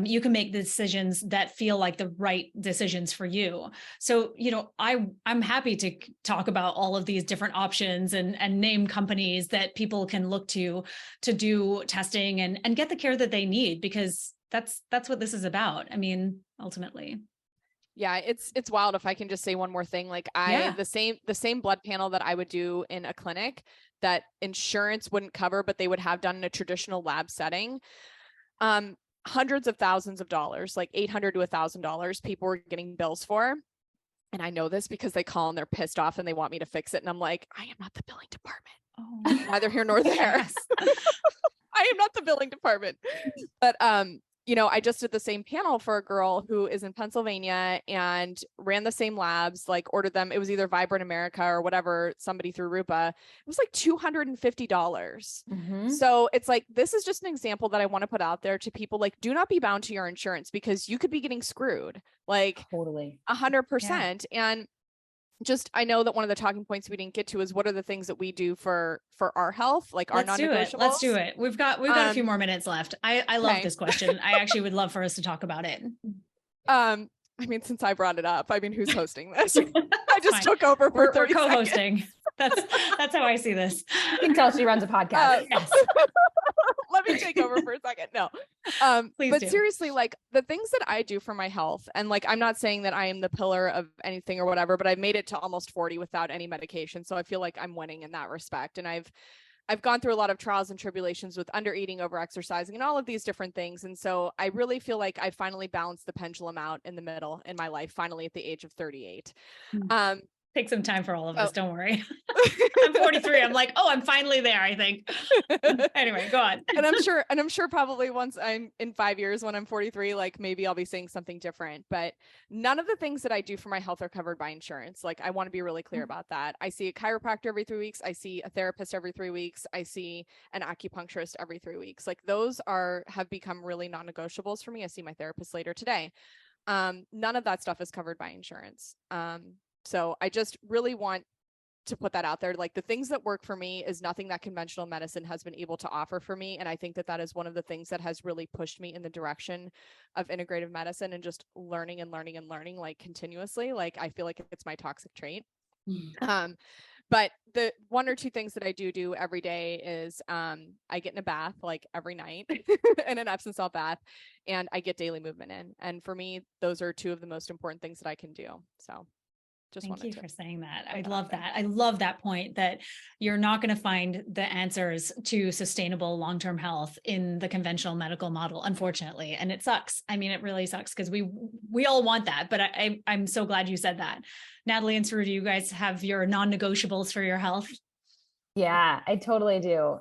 You can make the decisions that feel like the right decisions for you. So, I'm happy to talk about all of these different options and name companies that people can look to do testing and get the care that they need, because that's what this is about. I mean, ultimately.
Yeah, it's wild. If I can just say one more thing, like the same blood panel that I would do in a clinic that insurance wouldn't cover, but they would have done in a traditional lab setting. Hundreds of thousands of dollars, like $800 to $1,000, people were getting bills for. And I know this because they call and they're pissed off and they want me to fix it. And I'm like, I am not the billing department.
Oh,
Neither here nor there.
yes.
I am not the billing department. But I just did the same panel for a girl who is in Pennsylvania and ran the same labs, like ordered them. It was either Vibrant America or whatever, somebody through Rupa. It was like $250.
Mm-hmm.
So it's like, this is just an example that I want to put out there to people. Like, do not be bound to your insurance, because you could be getting screwed, like
Totally.
100%. And just, I know that one of the talking points we didn't get to is what are the things that we do for our health, like our non-negotiables.
Let's do it. We've got a few more minutes left. I love
okay.
this question. I actually would love for us to talk about it.
I mean, since I brought it up, I mean, who's hosting this? I just
Fine.
took over for
We're
30
co-hosting.
seconds.
That's how I see this.
You can tell she runs a podcast.
Yes.
Let me take over for a second. No.
Please
but
do.
seriously, like the things that I do for my health, and like, I'm not saying that I am the pillar of anything or whatever, but I've made it to almost 40 without any medication. So I feel like I'm winning in that respect. And I've gone through a lot of trials and tribulations with under eating, over exercising, and all of these different things. And so I really feel like I finally balanced the pendulum out in the middle in my life, finally at the age of 38.
Take some time for all of us. Don't worry. I'm 43. I'm like, I'm finally there, I think. Anyway, go on.
And I'm sure probably once I'm in 5 years, when I'm 43, like maybe I'll be saying something different, but none of the things that I do for my health are covered by insurance. Like, I want to be really clear about that. I see a chiropractor every 3 weeks. I see a therapist every 3 weeks. I see an acupuncturist every 3 weeks. Like, those have become really non-negotiables for me. I see my therapist later today. None of that stuff is covered by insurance. So I just really want to put that out there. Like, the things that work for me is nothing that conventional medicine has been able to offer for me. And I think that is one of the things that has really pushed me in the direction of integrative medicine and just learning like continuously. Like, I feel like it's my toxic trait. But the one or two things that I do every day is I get in a bath like every night in an Epsom salt bath, and I get daily movement in. And for me, those are two of the most important things that I can do. So
thank you for saying that. I love that. I love that point that you're not going to find the answers to sustainable long-term health in the conventional medical model, unfortunately. And it sucks. I mean, it really sucks, because we all want that, but I'm so glad you said that. Natalie and Saru, do you guys have your non-negotiables for your health?
Yeah, I totally do.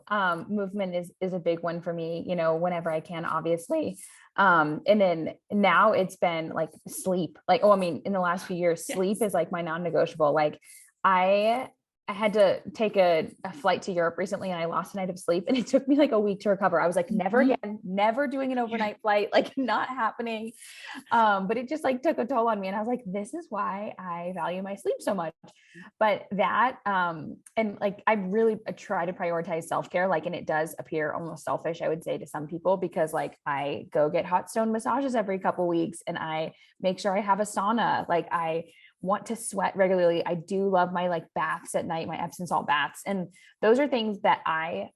Movement is a big one for me, whenever I can, obviously. And then now it's been like sleep, in the last few years, sleep is like my non-negotiable. Like, I had to take a flight to Europe recently, and I lost a night of sleep, and it took me like a week to recover. I was like, never again, never doing an overnight flight, like not happening. But it just like took a toll on me. And I was like, this is why I value my sleep so much. But that, and like, I really try to prioritize self-care, like, and it does appear almost selfish, I would say, to some people, because like, I go get hot stone massages every couple weeks, and I make sure I have a sauna. Like, I want to sweat regularly. I do love my like baths at night, my Epsom salt baths. And those are things that I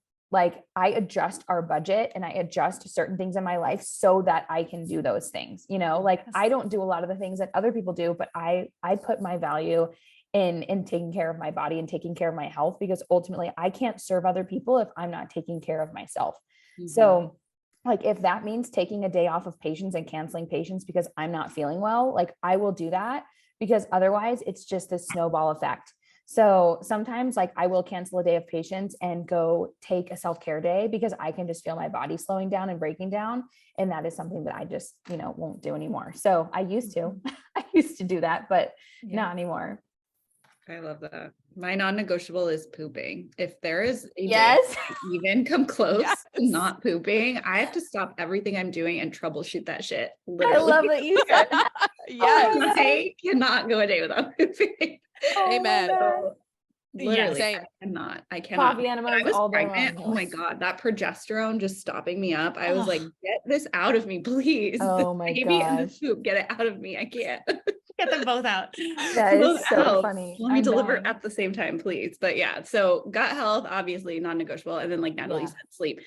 adjust our budget, and I adjust certain things in my life so that I can do those things, like, I don't do a lot of the things that other people do, but I put my value in taking care of my body and taking care of my health, because ultimately I can't serve other people if I'm not taking care of myself. Mm-hmm. So like, if that means taking a day off of patients and canceling patients because I'm not feeling well, like, I will do that, because otherwise it's just a snowball effect. So sometimes like I will cancel a day of patients and go take a self-care day because I can just feel my body slowing down and breaking down. And that is something that I just, won't do anymore. So I used to, I used to do that, but not anymore.
I love that. My non-negotiable is pooping. If there is a day
Yes.
I even come close
Yes.
to not pooping, I have to stop everything I'm doing and troubleshoot that shit.
I
Literally.
love that you said that.
Yes.
I cannot go a day without pooping.
Amen.
So, literally,
Same.
I cannot.
Coffee
When
enemas
I was
all day
pregnant,
long.
oh my God, that progesterone just stopping me up. I was
Ugh.
like, get this out of me, please.
Oh
The
my
baby and the
gosh.
poop, get it out of me. I can't.
Get them both out.
That
Both
is so
out.
funny.
Let me
I'm
deliver
dying.
at the same time, please. But yeah, so gut health, obviously non-negotiable. And then like Natalie
Yeah.
said, sleep.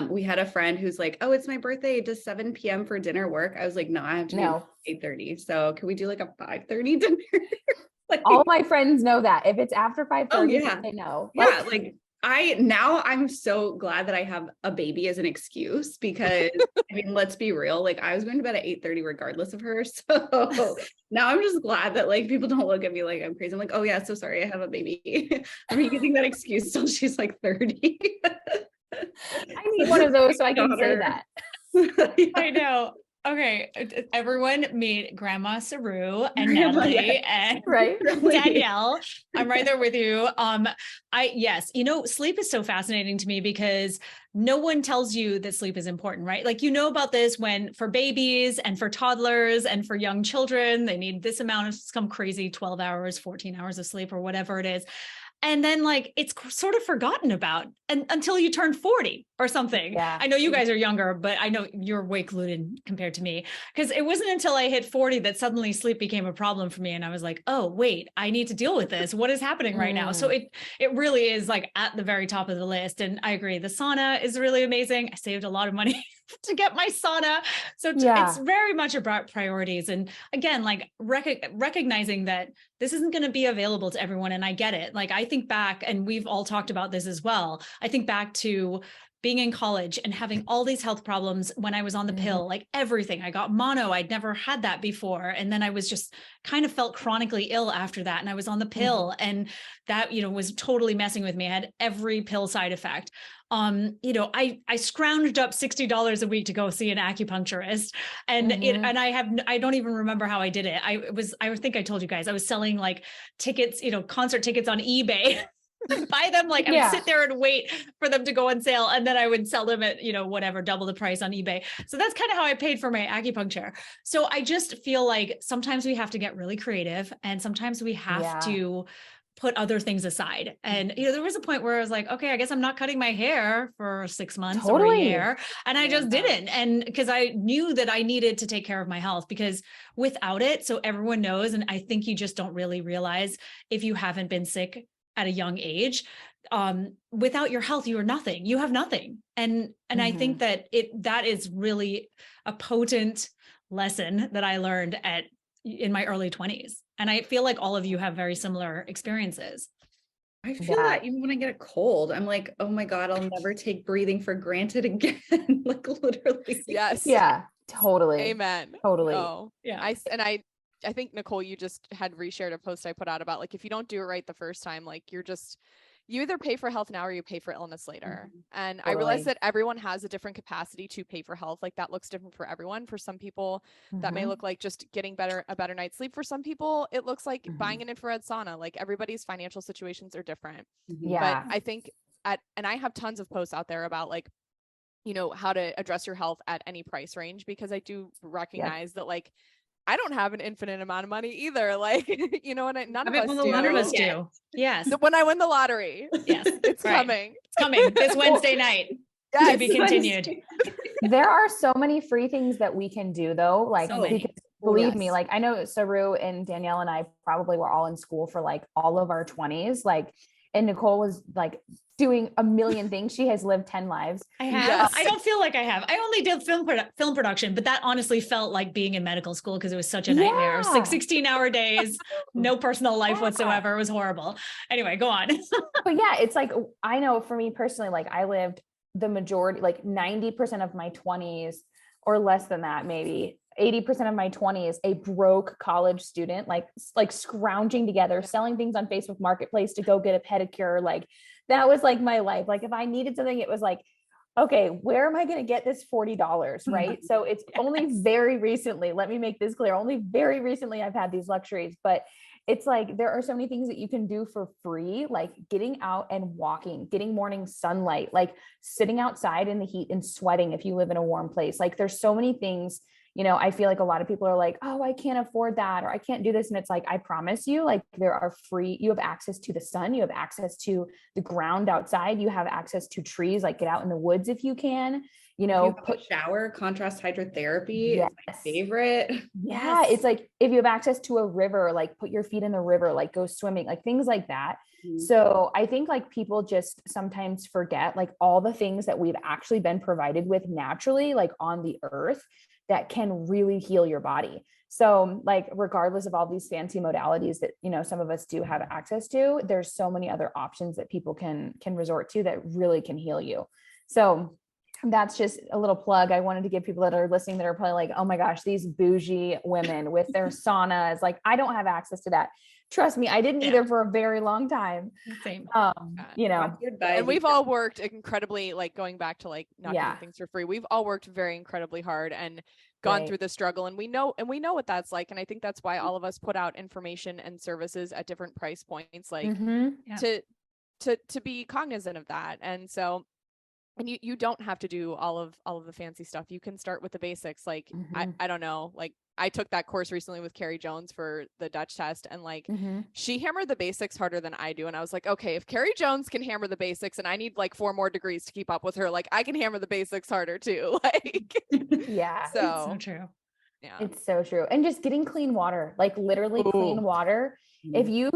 We had a friend who's like, oh, it's my birthday. Does 7 p.m. for dinner work? I was like, no, I have to be
No.
8:30. So can we do like a 5:30 dinner? Like,
All my friends know that if it's after 5:30,
oh yeah.
they know.
Yeah, like I'm so glad that I have a baby as an excuse because I mean, let's be real, like I was going to bed at 8:30 regardless of her. So now I'm just glad that like people don't look at me like I'm crazy. I'm like, oh yeah, so sorry, I have a baby. I'm using that excuse till she's like 30.
I need one of those so I can say that.
I know. Okay, everyone meet Grandma Saru and
Grandma,
Natalie
yes.
and
Right.
Danielle. I'm right there with you. Yes, sleep is so fascinating to me because no one tells you that sleep is important, right? Like, about this when for babies and for toddlers and for young children, they need this amount of some crazy 12 hours, 14 hours of sleep or whatever it is. And then like, it's sort of forgotten about until you turn 40 or something.
Yeah.
I know you guys are younger, but I know you're way clued in compared to me because it wasn't until I hit 40 that suddenly sleep became a problem for me. And I was like, oh, wait, I need to deal with this. What is happening right now? So it really is like at the very top of the list. And I agree. The sauna is really amazing. I saved a lot of money to get my sauna. So it's very much about priorities. And again, like recognizing that this isn't going to be available to everyone. And I get it. Like, I think back, and we've all talked about this as well. I think back to being in college and having all these health problems when I was on the pill, like everything. I got mono. I'd never had that before. And then I was just kind of felt chronically ill after that. And I was on the pill and that, was totally messing with me. I had every pill side effect. I scrounged up $60 a week to go see an acupuncturist and I don't even remember how I did it. I think I told you guys, I was selling like tickets, concert tickets on eBay. Buy them, like I would sit there and wait for them to go on sale. And then I would sell them at, whatever, double the price on eBay. So that's kind of how I paid for my acupuncture. So I just feel like sometimes we have to get really creative and sometimes we have to put other things aside. And, there was a point where I was like, okay, I guess I'm not cutting my hair for 6 months or a year. And I just didn't. And because I knew that I needed to take care of my health because without it, so everyone knows, and I think you just don't really realize if you haven't been sick at a young age, without your health, you are nothing. You have nothing. And I think that that is really a potent lesson that I learned in my early 20s. And I feel like all of you have very similar experiences.
I feel that even when I get a cold, I'm like, oh my God, I'll never take breathing for granted again. Like literally.
Yes.
Yeah, totally.
Amen.
Totally.
Oh, yeah. I think Nicole, you just had reshared a post I put out about like, if you don't do it right the first time, like you either pay for health now or you pay for illness later. And I realize that everyone has a different capacity to pay for health. Like that looks different for everyone. For some people that may look like just getting a better night's sleep. For some people, it looks like buying an infrared sauna. Like everybody's financial situations are different.
Yeah.
But I think and I have tons of posts out there about like, how to address your health at any price range, because I do recognize that like, I don't have an infinite amount of money either. Like, none of us do.
Yes.
When I win the lottery.
Yes.
It's coming.
It's coming this Wednesday night. To be continued.
There are so many free things that we can do though. Like, because believe me, like I know Saru and Danielle and I probably were all in school for like all of our 20s. Like, and Nicole was like doing a million things. She has lived 10 lives.
I have. Yes. I don't feel like I have. I only did film production, but that honestly felt like being in medical school because it was such a nightmare. It was like 16-hour days, no personal life whatsoever. It was horrible. Anyway, go on.
But yeah, it's like, I know for me personally, like I lived the majority, like 90% of my 20s or less than that, maybe 80% of my 20s, a broke college student, like scrounging together, selling things on Facebook Marketplace to go get a pedicure. Like that was like my life. Like if I needed something, it was like, okay, where am I going to get this $40? Right. So it's only very recently, let me make this clear. Only very recently I've had these luxuries, but it's like, there are so many things that you can do for free, like getting out and walking, getting morning sunlight, like sitting outside in the heat and sweating if you live in a warm place. Like there's so many things. I feel like a lot of people are like, oh, I can't afford that, or I can't do this. And it's like, I promise you, like there are you have access to the sun, you have access to the ground outside, you have access to trees, like get out in the woods if you can,
put shower, contrast hydrotherapy.
Yes.
It's my favorite.
Yeah. It's like, if you have access to a river, like put your feet in the river, like go swimming, like things like that. Mm-hmm. So I think like people just sometimes forget like all the things that we've actually been provided with naturally, like on the earth, that can really heal your body. So like, regardless of all these fancy modalities that, some of us do have access to, there's so many other options that people can resort to that really can heal you. So that's just a little plug. I wanted to give people that are listening that are probably like, oh my gosh, these bougie women with their saunas, like I don't have access to that. Trust me, I didn't either for a very long time.
Same.
And we've all worked incredibly, like going back to like not getting things for free. We've all worked very incredibly hard and gone through the struggle, and we know what that's like. And I think that's why all of us put out information and services at different price points, like to be cognizant of that. And so, and you don't have to do all of the fancy stuff. You can start with the basics. Like I don't know, like I took that course recently with Carrie Jones for the Dutch test, and like she hammered the basics harder than I do. And I was like, okay, if Carrie Jones can hammer the basics and I need like 4 more degrees to keep up with her, like I can hammer the basics harder too. Like,
yeah,
so it's so true.
Yeah, it's so true. And just getting clean water, like literally clean water. If you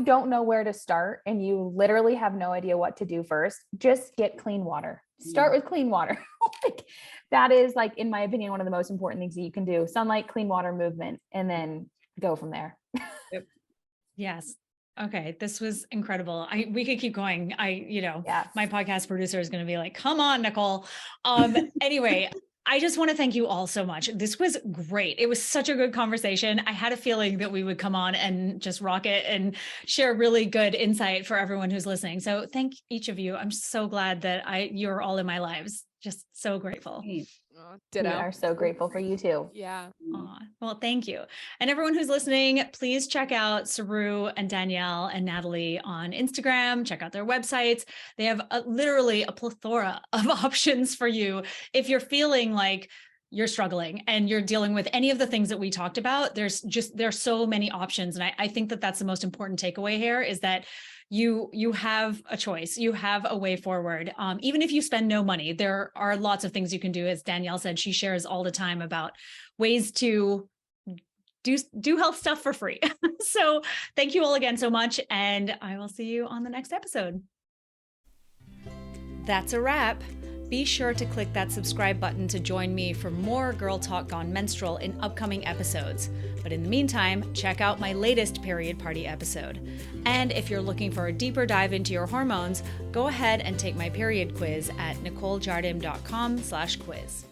don't know where to start and you literally have no idea what to do first, just get clean water. Start with clean water. Like that is, like, in my opinion, one of the most important things that you can do. Sunlight, clean water, movement, and then go from there.
Yep. Yes. Okay. This was incredible. We could keep going. My podcast producer is going to be like, come on, Nicole. Anyway, I just want to thank you all so much. This was great. It was such a good conversation. I had a feeling that we would come on and just rock it and share really good insight for everyone who's listening. So thank each of you. I'm so glad that you're all in my lives. Just so grateful.
Ditto. We are so grateful for you too.
Yeah.
Well, thank you. And everyone who's listening, please check out Saru and Danielle and Natalie on Instagram. Check out their websites. They have literally a plethora of options for you. If you're feeling like you're struggling and you're dealing with any of the things that we talked about, there's so many options. And I think that that's the most important takeaway here, is that you have a choice, you have a way forward. Even if you spend no money, there are lots of things you can do. As Danielle said, she shares all the time about ways to do health stuff for free. So thank you all again so much. And I will see you on the next episode. That's a wrap. Be sure to click that subscribe button to join me for more Girl Talk Gone Menstrual in upcoming episodes. But in the meantime, check out my latest Period Party episode. And if you're looking for a deeper dive into your hormones, go ahead and take my period quiz at NicoleJardim.com/quiz.